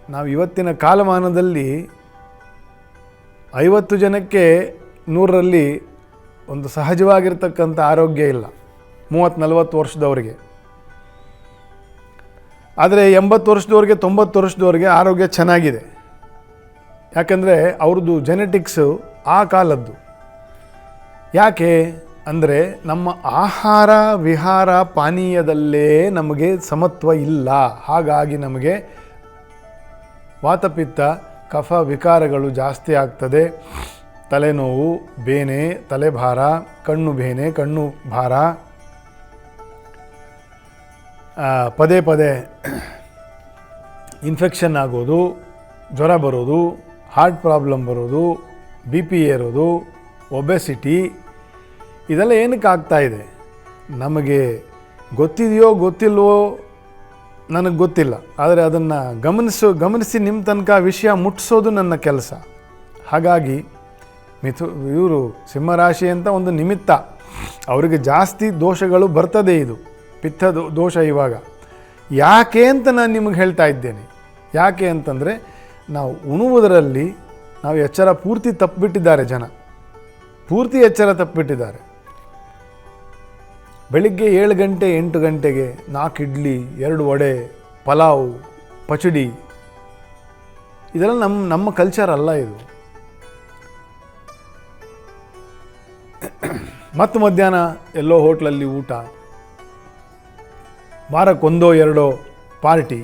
ನಾವು ಇವತ್ತಿನ ಕಾಲಮಾನದಲ್ಲಿ 50 ಜನಕ್ಕೆ 100ರಲ್ಲಿ ಒಂದು ಸಹಜವಾಗಿರ್ತಕ್ಕಂಥ ಆರೋಗ್ಯ ಇಲ್ಲ 30-40 ವರ್ಷದವರಿಗೆ. ಆದರೆ 80 ವರ್ಷದವ್ರಿಗೆ 90 ವರ್ಷದವ್ರಿಗೆ ಆರೋಗ್ಯ ಚೆನ್ನಾಗಿದೆ. ಯಾಕಂದರೆ ಅವ್ರದ್ದು ಜೆನೆಟಿಕ್ಸು ಆ ಕಾಲದ್ದು. ಯಾಕೆ ಅಂದರೆ ನಮ್ಮ ಆಹಾರ ವಿಹಾರ ಪಾನೀಯದಲ್ಲೇ ನಮಗೆ ಸಮತ್ವ ಇಲ್ಲ. ಹಾಗಾಗಿ ನಮಗೆ ವಾತಪಿತ್ತ ಕಫ ವಿಕಾರಗಳು ಜಾಸ್ತಿ ಆಗ್ತದೆ. ತಲೆನೋವು, ಬೇನೆ, ತಲೆಭಾರ, ಕಣ್ಣು ಬೇನೆ, ಕಣ್ಣು ಭಾರ, ಪದೇ ಪದೇ ಇನ್ಫೆಕ್ಷನ್ ಆಗೋದು, ಜ್ವರ ಬರೋದು, ಹಾರ್ಟ್ ಪ್ರಾಬ್ಲಮ್ ಬರೋದು, BP ಏರೋದು, ಒಬೆಸಿಟಿ, ಇದೆಲ್ಲ ಏನಕ್ಕೆ ಆಗ್ತಾಯಿದೆ? ನಮಗೆ ಗೊತ್ತಿದೆಯೋ ಗೊತ್ತಿಲ್ವೋ ನನಗೆ ಗೊತ್ತಿಲ್ಲ, ಆದರೆ ಅದನ್ನು ಗಮನಿಸಿ ನಿಮ್ಮ ತನಕ ವಿಷಯ ಮುಟ್ಟಿಸೋದು ನನ್ನ ಕೆಲಸ. ಹಾಗಾಗಿ ಇವರು ಸಿಂಹರಾಶಿ ಅಂತ ಒಂದು ನಿಮಿತ್ತ, ಅವರಿಗೆ ಜಾಸ್ತಿ ದೋಷಗಳು ಬರ್ತದೆ. ಇದು ಪಿತ್ತ ದೋಷ. ಇವಾಗ ಯಾಕೆ ಅಂತ ನಾನು ನಿಮಗೆ ಹೇಳ್ತಾ ಇದ್ದೇನೆ. ಯಾಕೆ ಅಂತಂದರೆ ನಾವು ಉಣುವುದರಲ್ಲಿ ನಾವು ಎಚ್ಚರ ಪೂರ್ತಿ ತಪ್ಪಿಬಿಟ್ಟಿದ್ದಾರೆ. ಜನ ಪೂರ್ತಿ ಎಚ್ಚರ ತಪ್ಪಿಬಿಟ್ಟಿದ್ದಾರೆ. ಬೆಳಿಗ್ಗೆ 7 ಗಂಟೆ 8 ಗಂಟೆಗೆ 4 ಇಡ್ಲಿ, 2 ವಡೆ, ಪಲಾವ್, ಪಚಡಿ, ಇದೆಲ್ಲ ನಮ್ಮ ಕಲ್ಚರ್ ಅಲ್ಲ ಇದು. ಮತ್ತು ಮಧ್ಯಾಹ್ನ ಎಲ್ಲೋ ಹೋಟ್ಲಲ್ಲಿ ಊಟ, ವಾರಕ್ಕೊಂದೋ ಎರಡೋ ಪಾರ್ಟಿ,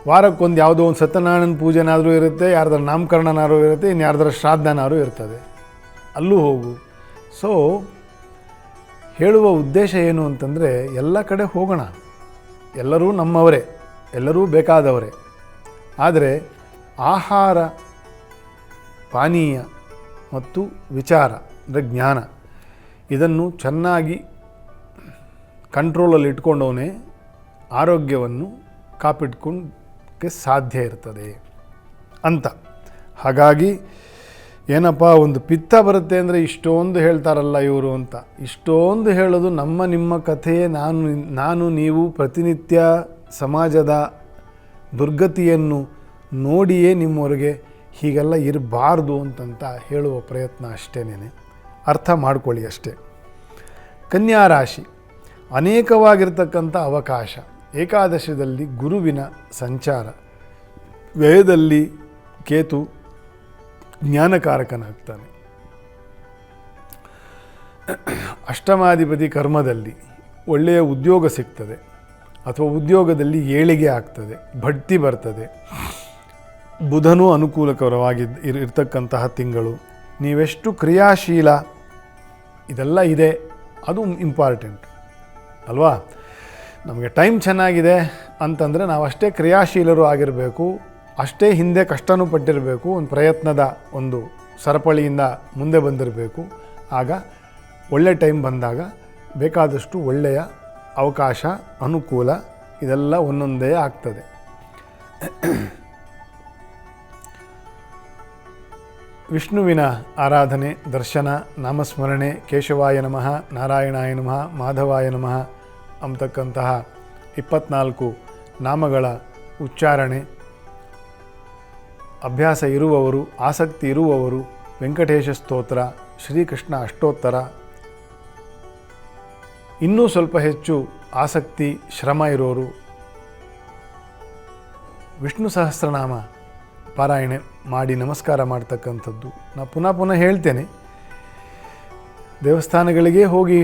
ವಾರಕ್ಕೊಂದು ಯಾವುದೋ ಒಂದು ಸತ್ಯನಾರಾಯಣ ಪೂಜೆನಾದರೂ ಇರುತ್ತೆ, ಯಾರ್ದಾರ ನಾಮಕರಣನಾದ್ರೂ ಇರುತ್ತೆ, ಇನ್ನು ಯಾರ್ದಾರ ಶ್ರಾದ್ದನಾದ್ರೂ ಇರ್ತದೆ, ಅಲ್ಲೂ ಹೋಗು. ಸೊ ಹೇಳುವ ಉದ್ದೇಶ ಏನು ಅಂತಂದರೆ, ಎಲ್ಲ ಕಡೆ ಹೋಗೋಣ, ಎಲ್ಲರೂ ನಮ್ಮವರೇ, ಎಲ್ಲರೂ ಬೇಕಾದವರೇ. ಆದರೆ ಆಹಾರ, ಪಾನೀಯ ಮತ್ತು ವಿಚಾರ ಅಂದರೆ ಜ್ಞಾನ, ಇದನ್ನು ಚೆನ್ನಾಗಿ ಕಂಟ್ರೋಲಲ್ಲಿ ಇಟ್ಕೊಂಡವನೇ ಆರೋಗ್ಯವನ್ನು ಕಾಪಿಟ್ಕೊಂಡಕ್ಕೆ ಸಾಧ್ಯ ಇರ್ತದೆ ಅಂತ. ಹಾಗಾಗಿ ಏನಪ್ಪ, ಒಂದು ಪಿತ್ತ ಬರುತ್ತೆ ಅಂದರೆ ಇಷ್ಟೊಂದು ಹೇಳ್ತಾರಲ್ಲ ಇವರು ಅಂತ. ಇಷ್ಟೊಂದು ಹೇಳೋದು ನಿಮ್ಮ ಕಥೆಯೇ. ನಾನು ನೀವು ಪ್ರತಿನಿತ್ಯ ಸಮಾಜದ ದುರ್ಗತಿಯನ್ನು ನೋಡಿಯೇ ನಿಮ್ಮವರೆಗೆ ಹೀಗೆಲ್ಲ ಇರಬಾರ್ದು ಅಂತಂತ ಹೇಳುವ ಪ್ರಯತ್ನ ಅಷ್ಟೇನೆ. ಅರ್ಥ ಮಾಡ್ಕೊಳ್ಳಿ ಅಷ್ಟೇ. ಕನ್ಯಾ ರಾಶಿ, ಅನೇಕವಾಗಿರ್ತಕ್ಕಂಥ ಅವಕಾಶ. ಏಕಾದಶದಲ್ಲಿ ಗುರುವಿನ ಸಂಚಾರ, ವ್ಯಯದಲ್ಲಿ ಕೇತು ಜ್ಞಾನಕಾರಕನಾಗ್ತಾನೆ. ಅಷ್ಟಮಾಧಿಪತಿ ಕರ್ಮದಲ್ಲಿ ಒಳ್ಳೆಯ ಉದ್ಯೋಗ ಸಿಗ್ತದೆ, ಅಥವಾ ಉದ್ಯೋಗದಲ್ಲಿ ಏಳಿಗೆ ಆಗ್ತದೆ, ಬಡ್ತಿ ಬರ್ತದೆ. ಬುಧನೂ ಅನುಕೂಲಕರವಾಗಿ ಇರ್ತಕ್ಕಂತಹ ತಿಂಗಳು. ನೀವೆಷ್ಟು ಕ್ರಿಯಾಶೀಲ, ಇದೆಲ್ಲ ಇದೆ, ಅದು ಇಂಪಾರ್ಟೆಂಟ್ ಅಲ್ವಾ. ನಮಗೆ ಟೈಮ್ ಚೆನ್ನಾಗಿದೆ ಅಂತಂದರೆ ನಾವು ಅಷ್ಟೇ ಕ್ರಿಯಾಶೀಲರು ಆಗಿರಬೇಕು, ಅಷ್ಟೇ ಹಿಂದೆ ಕಷ್ಟನೂ ಪಟ್ಟಿರಬೇಕು, ಒಂದು ಪ್ರಯತ್ನದ ಒಂದು ಸರಪಳಿಯಿಂದ ಮುಂದೆ ಬಂದಿರಬೇಕು. ಆಗ ಒಳ್ಳೆ ಟೈಮ್ ಬಂದಾಗ ಬೇಕಾದಷ್ಟು ಒಳ್ಳೆಯ ಅವಕಾಶ, ಅನುಕೂಲ ಇದೆಲ್ಲ ಒಂದೊಂದೇ ಆಗ್ತದೆ. ವಿಷ್ಣುವಿನ ಆರಾಧನೆ, ದರ್ಶನ, ನಾಮಸ್ಮರಣೆ, ಕೇಶವಾಯ ನಮಃ, ನಾರಾಯಣಾಯ ನಮಃ, ಮಾಧವಾಯ ನಮಃ ಅಂತಕ್ಕಂತಹ 24 ನಾಮಗಳ ಉಚ್ಚಾರಣೆ ಅಭ್ಯಾಸ ಇರುವವರು, ಆಸಕ್ತಿ ಇರುವವರು ವೆಂಕಟೇಶ ಸ್ತೋತ್ರ, ಶ್ರೀಕೃಷ್ಣ ಅಷ್ಟೋತ್ತರ, ಇನ್ನೂ ಸ್ವಲ್ಪ ಹೆಚ್ಚು ಆಸಕ್ತಿ, ಶ್ರಮ ಇರೋರು ವಿಷ್ಣು ಸಹಸ್ರನಾಮ ಪಾರಾಯಣೆ ಮಾಡಿ ನಮಸ್ಕಾರ ಮಾಡ್ತಕ್ಕಂಥದ್ದು. ನಾನು ಪುನಃ ಹೇಳ್ತೇನೆ, ದೇವಸ್ಥಾನಗಳಿಗೆ ಹೋಗಿ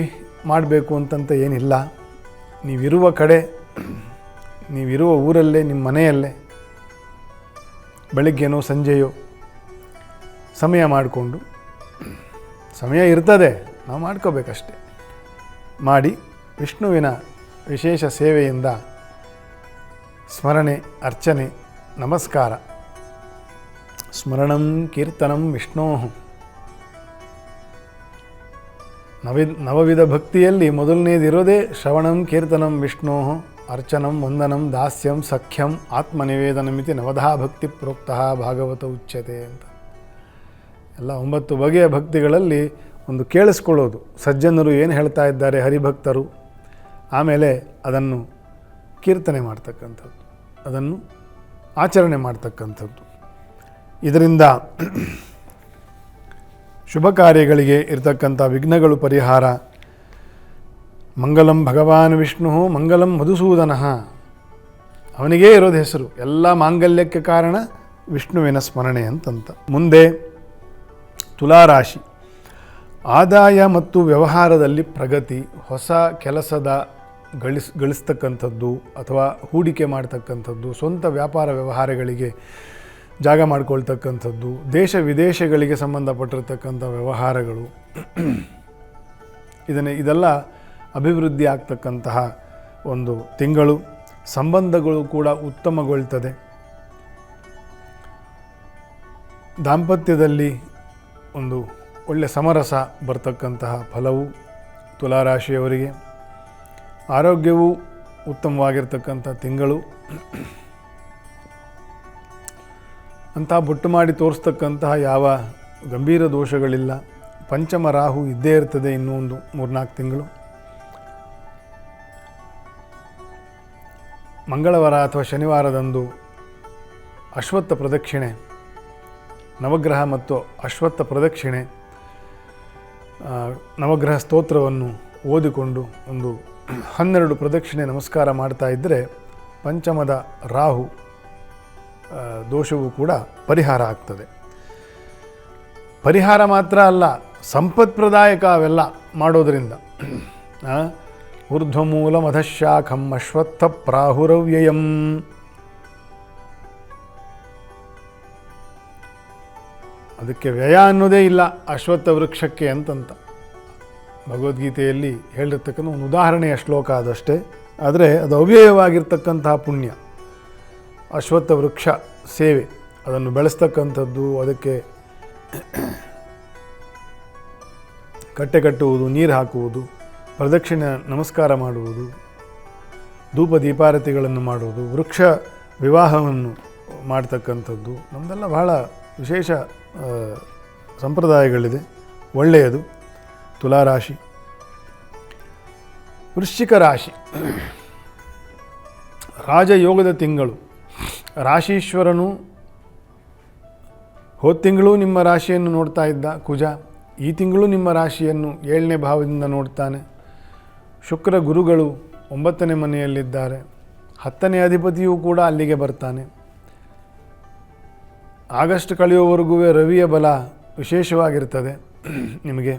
ಮಾಡಬೇಕು ಅಂತಂತ ಏನಿಲ್ಲ. ನೀವಿರುವ ಕಡೆ, ನೀವಿರುವ ಊರಲ್ಲೇ, ನಿಮ್ಮ ಮನೆಯಲ್ಲೇ ಬೆಳಗ್ಗೆನೋ ಸಂಜೆಯೋ ಸಮಯ ಮಾಡಿಕೊಂಡು, ಸಮಯ ಇರ್ತದೆ, ನಾವು ಮಾಡ್ಕೋಬೇಕಷ್ಟೆ, ಮಾಡಿ ವಿಷ್ಣುವಿನ ವಿಶೇಷ ಸೇವೆಯಿಂದ ಸ್ಮರಣೆ, ಅರ್ಚನೆ, ನಮಸ್ಕಾರ, ಸ್ಮರಣಂ ಕೀರ್ತನಂ ವಿಷ್ಣೋ. ನವವಿಧ ಭಕ್ತಿಯಲ್ಲಿ ಮೊದಲನೇದಿರೋದೇ ಶ್ರವಣಂ ಕೀರ್ತನಂ ವಿಷ್ಣೋ, ಅರ್ಚನಂ ವಂದನಂ ದಾಸ್ಯಂ ಸಖ್ಯಂ ಆತ್ಮನಿವೇದನಮಿತಿ ನವಧಾ ಭಕ್ತಿ ಪ್ರೋಕ್ತಃ ಭಾಗವತ ಉಚ್ಯತೆ ಅಂತ. ಎಲ್ಲ 9 ಬಗೆಯ ಭಕ್ತಿಗಳಲ್ಲಿ ಒಂದು ಕೇಳಿಸ್ಕೊಳ್ಳೋದು, ಸಜ್ಜನರು ಏನು ಹೇಳ್ತಾ ಇದ್ದಾರೆ, ಹರಿಭಕ್ತರು, ಆಮೇಲೆ ಅದನ್ನು ಕೀರ್ತನೆ ಮಾಡ್ತಕ್ಕಂಥದ್ದು, ಅದನ್ನು ಆಚರಣೆ ಮಾಡ್ತಕ್ಕಂಥದ್ದು. ಇದರಿಂದ ಶುಭ ಕಾರ್ಯಗಳಿಗೆ ಇರತಕ್ಕಂಥ ವಿಘ್ನಗಳು ಪರಿಹಾರ. ಮಂಗಲಂ ಭಗವಾನ್ ವಿಷ್ಣು ಮಂಗಲಂ ಮಧುಸೂದನ, ಅವನಿಗೇ ಇರೋದು ಹೆಸರು. ಎಲ್ಲ ಮಾಂಗಲ್ಯಕ್ಕೆ ಕಾರಣ ವಿಷ್ಣುವಿನ ಸ್ಮರಣೆ ಅಂತಂತ. ಮುಂದೆ ತುಲಾರಾಶಿ, ಆದಾಯ ಮತ್ತು ವ್ಯವಹಾರದಲ್ಲಿ ಪ್ರಗತಿ, ಹೊಸ ಕೆಲಸದ ಗಳಿಸ್ತಕ್ಕಂಥದ್ದು ಅಥವಾ ಹೂಡಿಕೆ ಮಾಡ್ತಕ್ಕಂಥದ್ದು, ಸ್ವಂತ ವ್ಯಾಪಾರ ವ್ಯವಹಾರಗಳಿಗೆ ಜಾಗ ಮಾಡ್ಕೊಳ್ತಕ್ಕಂಥದ್ದು, ದೇಶ ವಿದೇಶಗಳಿಗೆ ಸಂಬಂಧಪಟ್ಟಿರ್ತಕ್ಕಂಥ ವ್ಯವಹಾರಗಳು, ಇದೆಲ್ಲ ಅಭಿವೃದ್ಧಿ ಆಗ್ತಕ್ಕಂತಹ ಒಂದು ತಿಂಗಳು. ಸಂಬಂಧಗಳು ಕೂಡ ಉತ್ತಮಗೊಳ್ತದೆ. ದಾಂಪತ್ಯದಲ್ಲಿ ಒಂದು ಒಳ್ಳೆ ಸಮರಸ ಬರ್ತಕ್ಕಂತಹ ಫಲವು ತುಲಾರಾಶಿಯವರಿಗೆ. ಆರೋಗ್ಯವೂ ಉತ್ತಮವಾಗಿರ್ತಕ್ಕಂಥ ತಿಂಗಳು. ಅಂಥ ಬೊಟ್ಟು ಮಾಡಿ ತೋರಿಸ್ತಕ್ಕಂತಹ ಯಾವ ಗಂಭೀರ ದೋಷಗಳಿಲ್ಲ. ಪಂಚಮ ರಾಹು ಇದ್ದೇ ಇರ್ತದೆ ಇನ್ನೂ ಒಂದು 3-4 ತಿಂಗಳು. ಮಂಗಳವಾರ ಅಥವಾ ಶನಿವಾರದಂದು ಅಶ್ವತ್ಥ ಪ್ರದಕ್ಷಿಣೆ, ನವಗ್ರಹ ಮತ್ತು ಅಶ್ವತ್ಥ ಪ್ರದಕ್ಷಿಣೆ, ನವಗ್ರಹ ಸ್ತೋತ್ರವನ್ನು ಓದಿಕೊಂಡು ಒಂದು 12 ಪ್ರದಕ್ಷಿಣೆ ನಮಸ್ಕಾರ ಮಾಡ್ತಾ ಇದ್ದರೆ ಪಂಚಮದ ರಾಹು ದೋಷವೂ ಕೂಡ ಪರಿಹಾರ ಆಗ್ತದೆ. ಪರಿಹಾರ ಮಾತ್ರ ಅಲ್ಲ, ಸಂಪತ್ಪ್ರದಾಯಕ ಅವೆಲ್ಲ ಮಾಡೋದರಿಂದ. ಊರ್ಧ್ವಮೂಲ ಮಧಶಾಖಂ ಅಶ್ವತ್ಥ ಪ್ರಾಹುರವ್ಯಯಂ. ಅದಕ್ಕೆ ವ್ಯಯ ಅನ್ನೋದೇ ಇಲ್ಲ ಅಶ್ವತ್ಥ ವೃಕ್ಷಕ್ಕೆ ಅಂತಂತ ಭಗವದ್ಗೀತೆಯಲ್ಲಿ ಹೇಳಿರ್ತಕ್ಕಂಥ ಒಂದು ಉದಾಹರಣೆಯ ಶ್ಲೋಕ ಅದಷ್ಟೇ. ಆದರೆ ಅದು ಅವ್ಯಯವಾಗಿರ್ತಕ್ಕಂತಹ ಪುಣ್ಯ. ಅಶ್ವತ್ಥ ವೃಕ್ಷ ಸೇವೆ, ಅದನ್ನು ಬೆಳೆಸ್ತಕ್ಕಂಥದ್ದು, ಅದಕ್ಕೆ ಕಟ್ಟೆ ಕಟ್ಟುವುದು, ನೀರು ಹಾಕುವುದು, ಪ್ರದಕ್ಷಿಣೆ ನಮಸ್ಕಾರ ಮಾಡುವುದು, ಧೂಪ ದೀಪಾರತಿಗಳನ್ನು ಮಾಡುವುದು, ವೃಕ್ಷ ವಿವಾಹವನ್ನು ಮಾಡ್ತಕ್ಕಂಥದ್ದು ನಮ್ಮದೆಲ್ಲ ಬಹಳ ವಿಶೇಷ ಸಂಪ್ರದಾಯಗಳಿದೆ. ಒಳ್ಳೆಯದು. ತುಲಾರಾಶಿ. ವೃಶ್ಚಿಕ ರಾಶಿ ರಾಜಯೋಗದ ತಿಂಗಳು. ರಾಶೀಶ್ವರನು ಹೋದ ತಿಂಗಳು ನಿಮ್ಮ ರಾಶಿಯನ್ನು ನೋಡ್ತಾ ಇದ್ದ ಕುಜ, ಈ ತಿಂಗಳು ನಿಮ್ಮ ರಾಶಿಯನ್ನು 7ನೇ ಭಾವದಿಂದ ನೋಡ್ತಾನೆ. ಶುಕ್ರ ಗುರುಗಳು 9ನೇ ಮನೆಯಲ್ಲಿದ್ದಾರೆ. 10ನೇ ಅಧಿಪತಿಯೂ ಕೂಡ ಅಲ್ಲಿಗೆ ಬರ್ತಾನೆ. ಆಗಸ್ಟ್ ಕಳೆಯುವವರೆಗೂ ರವಿಯ ಬಲ ವಿಶೇಷವಾಗಿರ್ತದೆ ನಿಮಗೆ.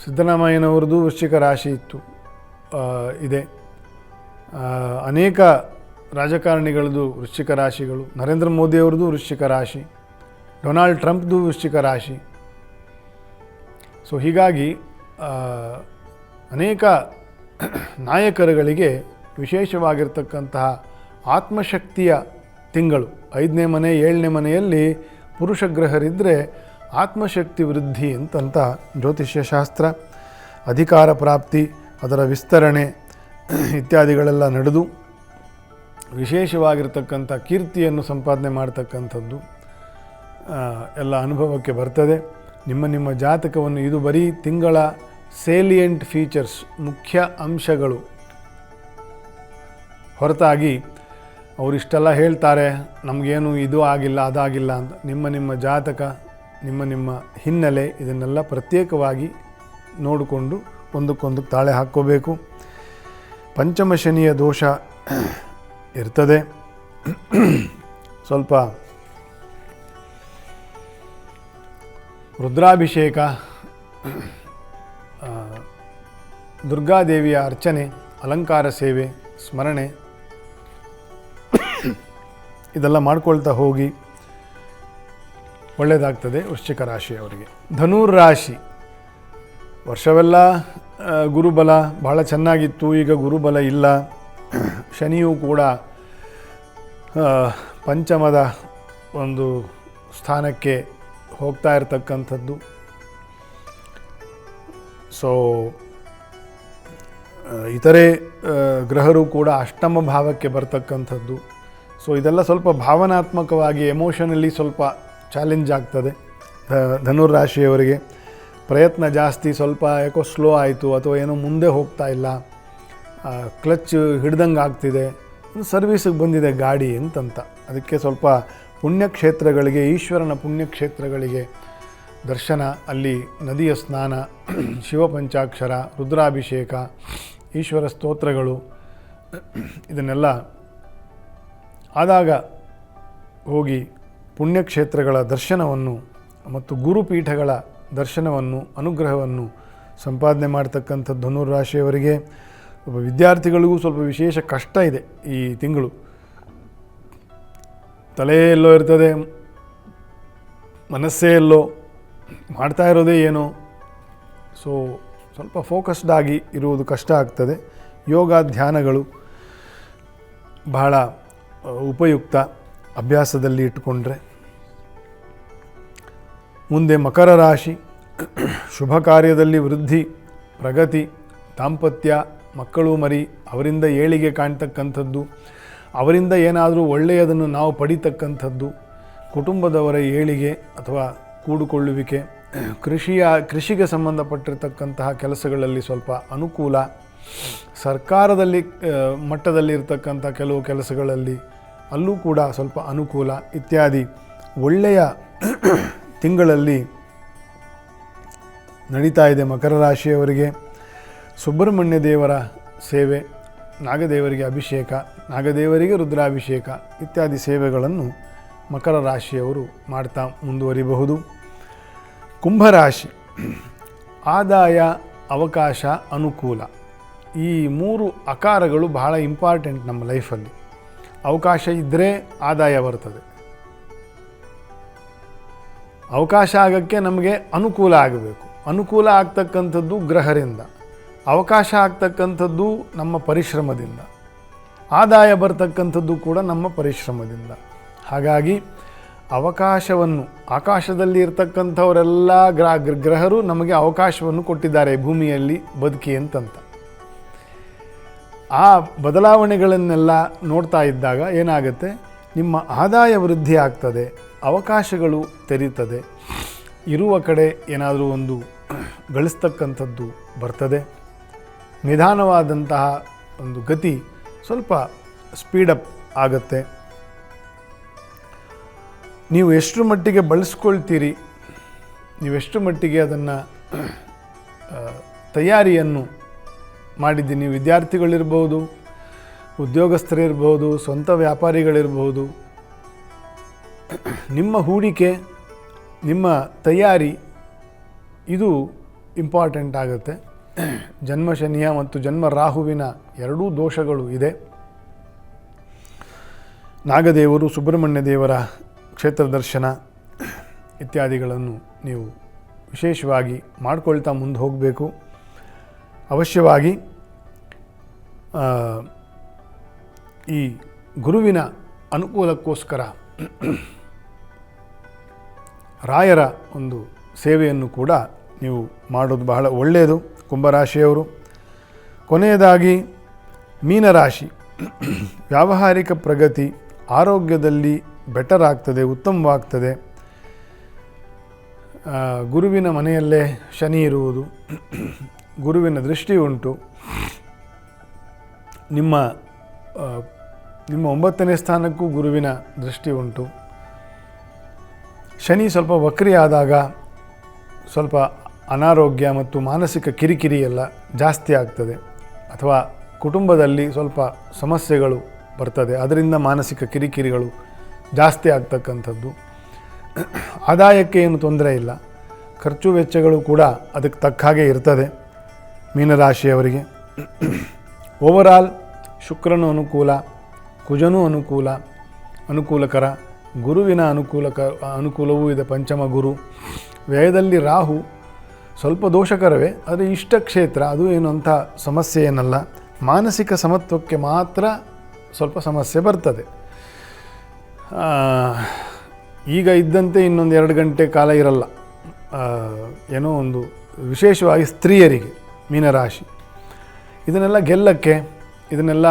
ಸಿದ್ದರಾಮಯ್ಯನವ್ರದ್ದು ವೃಶ್ಚಿಕ ರಾಶಿ ಇದೆ. ಅನೇಕ ರಾಜಕಾರಣಿಗಳದ್ದು ವೃಶ್ಚಿಕ ರಾಶಿಗಳು. ನರೇಂದ್ರ ಮೋದಿಯವ್ರದ್ದು ವೃಶ್ಚಿಕ ರಾಶಿ, ಡೊನಾಲ್ಡ್ ಟ್ರಂಪ್ದು ವೃಶ್ಚಿಕ ರಾಶಿ. ಸೊ ಹೀಗಾಗಿ ಅನೇಕ ನಾಯಕರುಗಳಿಗೆ ವಿಶೇಷವಾಗಿರ್ತಕ್ಕಂತಹ ಆತ್ಮಶಕ್ತಿಯ ತಿಂಗಳು. 5ನೇ ಮನೆ 7ನೇ ಮನೆಯಲ್ಲಿ ಪುರುಷ ಗ್ರಹರಿದ್ದರೆ ಆತ್ಮಶಕ್ತಿ ವೃದ್ಧಿ ಅಂತಂತ ಜ್ಯೋತಿಷ್ಯ ಶಾಸ್ತ್ರ. ಅಧಿಕಾರ ಪ್ರಾಪ್ತಿ, ಅದರ ವಿಸ್ತರಣೆ ಇತ್ಯಾದಿಗಳೆಲ್ಲ ನಡೆದು ವಿಶೇಷವಾಗಿರ್ತಕ್ಕಂಥ ಕೀರ್ತಿಯನ್ನು ಸಂಪಾದನೆ ಮಾಡ್ತಕ್ಕಂಥದ್ದು ಎಲ್ಲ ಅನುಭವಕ್ಕೆ ಬರ್ತದೆ. ನಿಮ್ಮ ಜಾತಕವನ್ನು, ಇದು ಬರೀ ತಿಂಗಳ ಸೇಲಿಯೆಂಟ್ ಫೀಚರ್ಸ್, ಮುಖ್ಯ ಅಂಶಗಳು ಹೊರತಾಗಿ ಅವರಿಷ್ಟೆಲ್ಲ ಹೇಳ್ತಾರೆ ನಮಗೇನು ಇದು ಆಗಿಲ್ಲ ಅದಾಗಿಲ್ಲ ಅಂತ. ನಿಮ್ಮ ಜಾತಕ, ನಿಮ್ಮ ಹಿನ್ನೆಲೆ ಇದನ್ನೆಲ್ಲ ಪ್ರತ್ಯೇಕವಾಗಿ ನೋಡಿಕೊಂಡು ಒಂದಕ್ಕೊಂದು ತಾಳೆ ಹಾಕ್ಕೋಬೇಕು. ಪಂಚಮ ಶನಿಯ ದೋಷ ಇರ್ತದೆ. ಸ್ವಲ್ಪ ರುದ್ರಾಭಿಷೇಕ, ದುರ್ಗಾದೇವಿಯ ಅರ್ಚನೆ, ಅಲಂಕಾರ ಸೇವೆ, ಸ್ಮರಣೆ ಇದೆಲ್ಲ ಮಾಡ್ಕೊಳ್ತಾ ಹೋಗಿ ಒಳ್ಳೆಯದಾಗ್ತದೆ ವೃಶ್ಚಿಕ ರಾಶಿಯವರಿಗೆ. ಧನುರ್ ರಾಶಿ. ವರ್ಷವೆಲ್ಲ ಗುರುಬಲ ಭಾಳ ಚೆನ್ನಾಗಿತ್ತು, ಈಗ ಗುರುಬಲ ಇಲ್ಲ. ಶನಿಯೂ ಕೂಡ ಪಂಚಮದ ಒಂದು ಸ್ಥಾನಕ್ಕೆ ಹೋಗ್ತಾ ಇರತಕ್ಕಂಥದ್ದು. ಸೊ ಇತರೆ ಗ್ರಹರು ಕೂಡ ಅಷ್ಟಮ ಭಾವಕ್ಕೆ ಬರ್ತಕ್ಕಂಥದ್ದು. ಸೊ ಇದೆಲ್ಲ ಸ್ವಲ್ಪ ಭಾವನಾತ್ಮಕವಾಗಿ ಎಮೋಷನಲಿ ಸ್ವಲ್ಪ ಚಾಲೆಂಜ್ ಆಗ್ತದೆ ಧನುರ್ ರಾಶಿಯವರಿಗೆ. ಪ್ರಯತ್ನ ಜಾಸ್ತಿ, ಸ್ವಲ್ಪ ಯಾಕೋ ಸ್ಲೋ ಆಯಿತು ಅಥವಾ ಏನೋ ಮುಂದೆ ಹೋಗ್ತಾ ಇಲ್ಲ, ಕ್ಲಚ್ ಹಿಡ್ದಂಗೆ ಆಗ್ತಿದೆ, ಸರ್ವೀಸಿಗೆ ಬಂದಿದೆ ಗಾಡಿ ಅಂತಂತ. ಅದಕ್ಕೆ ಸ್ವಲ್ಪ ಪುಣ್ಯಕ್ಷೇತ್ರಗಳಿಗೆ, ಈಶ್ವರನ ಪುಣ್ಯಕ್ಷೇತ್ರಗಳಿಗೆ ದರ್ಶನ, ಅಲ್ಲಿ ನದಿಯ ಸ್ನಾನ, ಶಿವಪಂಚಾಕ್ಷರ, ರುದ್ರಾಭಿಷೇಕ, ಈಶ್ವರ ಸ್ತೋತ್ರಗಳು ಇದನ್ನೆಲ್ಲ ಆದಾಗ ಹೋಗಿ ಪುಣ್ಯಕ್ಷೇತ್ರಗಳ ದರ್ಶನವನ್ನು ಮತ್ತು ಗುರುಪೀಠಗಳ ದರ್ಶನವನ್ನು, ಅನುಗ್ರಹವನ್ನು ಸಂಪಾದನೆ ಮಾಡ್ತಕ್ಕಂಥದ್ದು ಧನುರ್ ರಾಶಿಯವರಿಗೆ. ಒಬ್ಬ ವಿದ್ಯಾರ್ಥಿಗಳಿಗೂ ಸ್ವಲ್ಪ ವಿಶೇಷ ಕಷ್ಟ ಇದೆ ಈ ತಿಂಗಳು. ತಲೆ ಎಲ್ಲೋ ಇರ್ತದೆ, ಮನಸ್ಸೇ ಎಲ್ಲೋ, ಮಾಡ್ತಾ ಇರೋದೇ ಏನೋ. ಸೊ ಸ್ವಲ್ಪ ಫೋಕಸ್ಡ್ ಆಗಿ ಇರುವುದು ಕಷ್ಟ ಆಗ್ತದೆ. ಯೋಗ ಧ್ಯಾನಗಳು ಬಹಳ ಉಪಯುಕ್ತ ಅಭ್ಯಾಸದಲ್ಲಿ ಇಟ್ಟುಕೊಂಡ್ರೆ. ಮುಂದೆ ಮಕರ ರಾಶಿ. ಶುಭ ಕಾರ್ಯದಲ್ಲಿ ವೃದ್ಧಿ, ಪ್ರಗತಿ, ದಾಂಪತ್ಯ, ಮಕ್ಕಳು ಮರಿ ಅವರಿಂದ ಏಳಿಗೆ ಕಾಣ್ತಕ್ಕಂಥದ್ದು, ಅವರಿಂದ ಏನಾದರೂ ಒಳ್ಳೆಯದನ್ನು ನಾವು ಪಡಿತಕ್ಕಂಥದ್ದು, ಕುಟುಂಬದವರ ಏಳಿಗೆ ಅಥವಾ ಕೂಡಿಕೊಳ್ಳುವಿಕೆ, ಕೃಷಿಗೆ ಸಂಬಂಧಪಟ್ಟಿರ್ತಕ್ಕಂತಹ ಕೆಲಸಗಳಲ್ಲಿ ಸ್ವಲ್ಪ ಅನುಕೂಲ, ಸರ್ಕಾರದಲ್ಲಿ ಮಟ್ಟದಲ್ಲಿ ಇರತಕ್ಕಂಥ ಕೆಲವು ಕೆಲಸಗಳಲ್ಲಿ ಅಲ್ಲೂ ಕೂಡ ಸ್ವಲ್ಪ ಅನುಕೂಲ ಇತ್ಯಾದಿ ಒಳ್ಳೆಯ ತಿಂಗಳಲ್ಲಿ ನಡೀತಾ ಇದೆ ಮಕರ ರಾಶಿಯವರಿಗೆ. ಸುಬ್ರಹ್ಮಣ್ಯ ದೇವರ ಸೇವೆ, ನಾಗದೇವರಿಗೆ ಅಭಿಷೇಕ, ನಾಗದೇವರಿಗೆ ರುದ್ರಾಭಿಷೇಕ ಇತ್ಯಾದಿ ಸೇವೆಗಳನ್ನು ಮಕರ ರಾಶಿಯವರು ಮಾಡ್ತಾ ಮುಂದುವರಿಬಹುದು. ಕುಂಭರಾಶಿ, ಆದಾಯ, ಅವಕಾಶ, ಅನುಕೂಲ, ಈ 3 ಆಕಾರಗಳು ಬಹಳ ಇಂಪಾರ್ಟೆಂಟ್ ನಮ್ಮ ಲೈಫಲ್ಲಿ. ಅವಕಾಶ ಇದ್ದರೆ ಆದಾಯ ಬರ್ತದೆ, ಅವಕಾಶ ಆಗೋಕ್ಕೆ ನಮಗೆ ಅನುಕೂಲ ಆಗಬೇಕು, ಅನುಕೂಲ ಆಗ್ತಕ್ಕಂಥದ್ದು ಗ್ರಹರಿಂದ, ಅವಕಾಶ ಆಗ್ತಕ್ಕಂಥದ್ದು ನಮ್ಮ ಪರಿಶ್ರಮದಿಂದ, ಆದಾಯ ಬರ್ತಕ್ಕಂಥದ್ದು ಕೂಡ ನಮ್ಮ ಪರಿಶ್ರಮದಿಂದ. ಹಾಗಾಗಿ ಅವಕಾಶವನ್ನು, ಆಕಾಶದಲ್ಲಿ ಇರ್ತಕ್ಕಂಥವರೆಲ್ಲ ಗ್ರಹರು ನಮಗೆ ಅವಕಾಶವನ್ನು ಕೊಟ್ಟಿದ್ದಾರೆ ಭೂಮಿಯಲ್ಲಿ ಬದುಕಿ ಅಂತಂತ. ಆ ಬದಲಾವಣೆಗಳನ್ನೆಲ್ಲ ನೋಡ್ತಾ ಇದ್ದಾಗ ಏನಾಗುತ್ತೆ, ನಿಮ್ಮ ಆದಾಯ ವೃದ್ಧಿ ಆಗ್ತದೆ, ಅವಕಾಶಗಳು ತೆರೀತದೆ, ಇರುವ ಕಡೆ ಏನಾದರೂ ಒಂದು ಗಳಿಸ್ತಕ್ಕಂಥದ್ದು ಬರ್ತದೆ, ನಿಧಾನವಾದಂತಹ ಒಂದು ಗತಿ ಸ್ವಲ್ಪ ಸ್ಪೀಡಪ್ ಆಗುತ್ತೆ. ನೀವು ಎಷ್ಟು ಮಟ್ಟಿಗೆ ಬಳಸ್ಕೊಳ್ತೀರಿ, ನೀವೆಷ್ಟು ಮಟ್ಟಿಗೆ ಅದನ್ನು ತಯಾರಿಯನ್ನು ಮಾಡಿದ್ದೀನಿ, ವಿದ್ಯಾರ್ಥಿಗಳಿರ್ಬೋದು, ಉದ್ಯೋಗಸ್ಥರಿರ್ಬೋದು, ಸ್ವಂತ ವ್ಯಾಪಾರಿಗಳಿರ್ಬೋದು, ನಿಮ್ಮ ಹೂಡಿಕೆ, ನಿಮ್ಮ ತಯಾರಿ ಇದು ಇಂಪಾರ್ಟೆಂಟ್ ಆಗುತ್ತೆ. ಜನ್ಮ ಶನಿಯ ಮತ್ತು ಜನ್ಮ ರಾಹುವಿನ ಎರಡೂ ದೋಷಗಳು ಇದೆ. ನಾಗದೇವರು, ಸುಬ್ರಹ್ಮಣ್ಯ ದೇವರ ಕ್ಷೇತ್ರ ದರ್ಶನ ಇತ್ಯಾದಿಗಳನ್ನು ನೀವು ವಿಶೇಷವಾಗಿ ಮಾಡಿಕೊಳ್ತಾ ಮುಂದೆ ಹೋಗಬೇಕು. ಅವಶ್ಯವಾಗಿ ಈ ಗುರುವಿನ ಅನುಕೂಲಕ್ಕೋಸ್ಕರ ರಾಯರ ಒಂದು ಸೇವೆಯನ್ನು ಕೂಡ ನೀವು ಮಾಡೋದು ಬಹಳ ಒಳ್ಳೆಯದು ಕುಂಭರಾಶಿಯವರು. ಕೊನೆಯದಾಗಿ ಮೀನರಾಶಿ, ವ್ಯಾವಹಾರಿಕ ಪ್ರಗತಿ, ಆರೋಗ್ಯದಲ್ಲಿ ಬೆಟರ್ ಆಗ್ತದೆ, ಉತ್ತಮವಾಗ್ತದೆ. ಗುರುವಿನ ಮನೆಯಲ್ಲೇ ಶನಿ ಇರುವುದು, ಗುರುವಿನ ದೃಷ್ಟಿ ಉಂಟು. ನಿಮ್ಮ 9ನೇ ಸ್ಥಾನಕ್ಕೂ ಗುರುವಿನ ದೃಷ್ಟಿ ಉಂಟು. ಶನಿ ಸ್ವಲ್ಪ ವಕ್ರಿ ಆದಾಗ ಸ್ವಲ್ಪ ಅನಾರೋಗ್ಯ ಮತ್ತು ಮಾನಸಿಕ ಕಿರಿಕಿರಿ ಎಲ್ಲ ಜಾಸ್ತಿ ಆಗ್ತದೆ, ಅಥವಾ ಕುಟುಂಬದಲ್ಲಿ ಸ್ವಲ್ಪ ಸಮಸ್ಯೆಗಳು ಬರ್ತದೆ, ಅದರಿಂದ ಮಾನಸಿಕ ಕಿರಿಕಿರಿಗಳು ಜಾಸ್ತಿ ಆಗ್ತಕ್ಕಂಥದ್ದು. ಆದಾಯಕ್ಕೆ ಏನು ತೊಂದರೆ ಇಲ್ಲ, ಖರ್ಚು ವೆಚ್ಚಗಳು ಕೂಡ ಅದಕ್ಕೆ ತಕ್ಕ ಹಾಗೆ ಇರ್ತದೆ ಮೀನರಾಶಿಯವರಿಗೆ. ಓವರಾಲ್ ಶುಕ್ರನು ಅನುಕೂಲ, ಕುಜನೂ ಅನುಕೂಲಕರ, ಗುರುವಿನ ಅನುಕೂಲವೂ ಇದೆ, ಪಂಚಮ ಗುರು. ವ್ಯಯದಲ್ಲಿ ರಾಹು ಸ್ವಲ್ಪ ದೋಷಕರವೇ, ಅದು ಇಷ್ಟ ಕ್ಷೇತ್ರ, ಅದು ಏನು ಅಂಥ ಸಮಸ್ಯೆ ಏನಲ್ಲ. ಮಾನಸಿಕ ಸಮತ್ವಕ್ಕೆ ಮಾತ್ರ ಸ್ವಲ್ಪ ಸಮಸ್ಯೆ ಬರ್ತದೆ. ಈಗ ಇದ್ದಂತೆ ಇನ್ನೊಂದು 2 ಗಂಟೆ ಕಾಲ ಇರಲ್ಲ. ಏನೋ ಒಂದು ವಿಶೇಷವಾಗಿ ಸ್ತ್ರೀಯರಿಗೆ ಮೀನರಾಶಿ ಇದನ್ನೆಲ್ಲ ಗೆಲ್ಲಕ್ಕೆ, ಇದನ್ನೆಲ್ಲ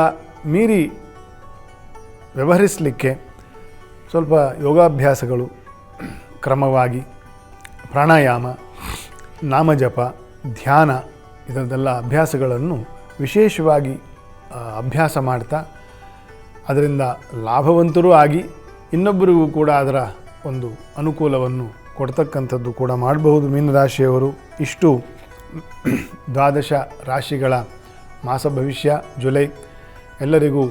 ಮೀರಿ ವ್ಯವಹರಿಸಲಿಕ್ಕೆ ಸ್ವಲ್ಪ ಯೋಗಾಭ್ಯಾಸಗಳು, ಕ್ರಮವಾಗಿ ಪ್ರಾಣಾಯಾಮ, ನಾಮಜಪ, ಧ್ಯಾನ ಇದರದೆಲ್ಲ ಅಭ್ಯಾಸಗಳನ್ನು ವಿಶೇಷವಾಗಿ ಅಭ್ಯಾಸ ಮಾಡ್ತಾ ಅದರಿಂದ ಲಾಭವಂತರೂ ಆಗಿ ಇನ್ನೊಬ್ಬರಿಗೂ ಕೂಡ ಅದರ ಒಂದು ಅನುಕೂಲವನ್ನು ಕೊಡ್ತಕ್ಕಂಥದ್ದು ಕೂಡ ಮಾಡಬಹುದು ಮೀನರಾಶಿಯವರು. ಇಷ್ಟು 12 ರಾಶಿಗಳ ಮಾಸ ಭವಿಷ್ಯ ಜುಲೈ. ಎಲ್ಲರಿಗೂ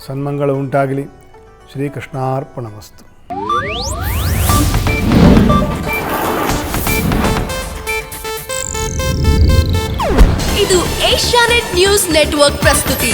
ಸನ್ಮಂಗಳ ಉಂಟಾಗಲಿ. ಶ್ರೀಕೃಷ್ಣಾರ್ಪಣಮಸ್ತು.
ಇದು ಏಷ್ಯಾನೆಟ್ ನ್ಯೂಸ್ ನೆಟ್ವರ್ಕ್ ಪ್ರಸ್ತುತಿ.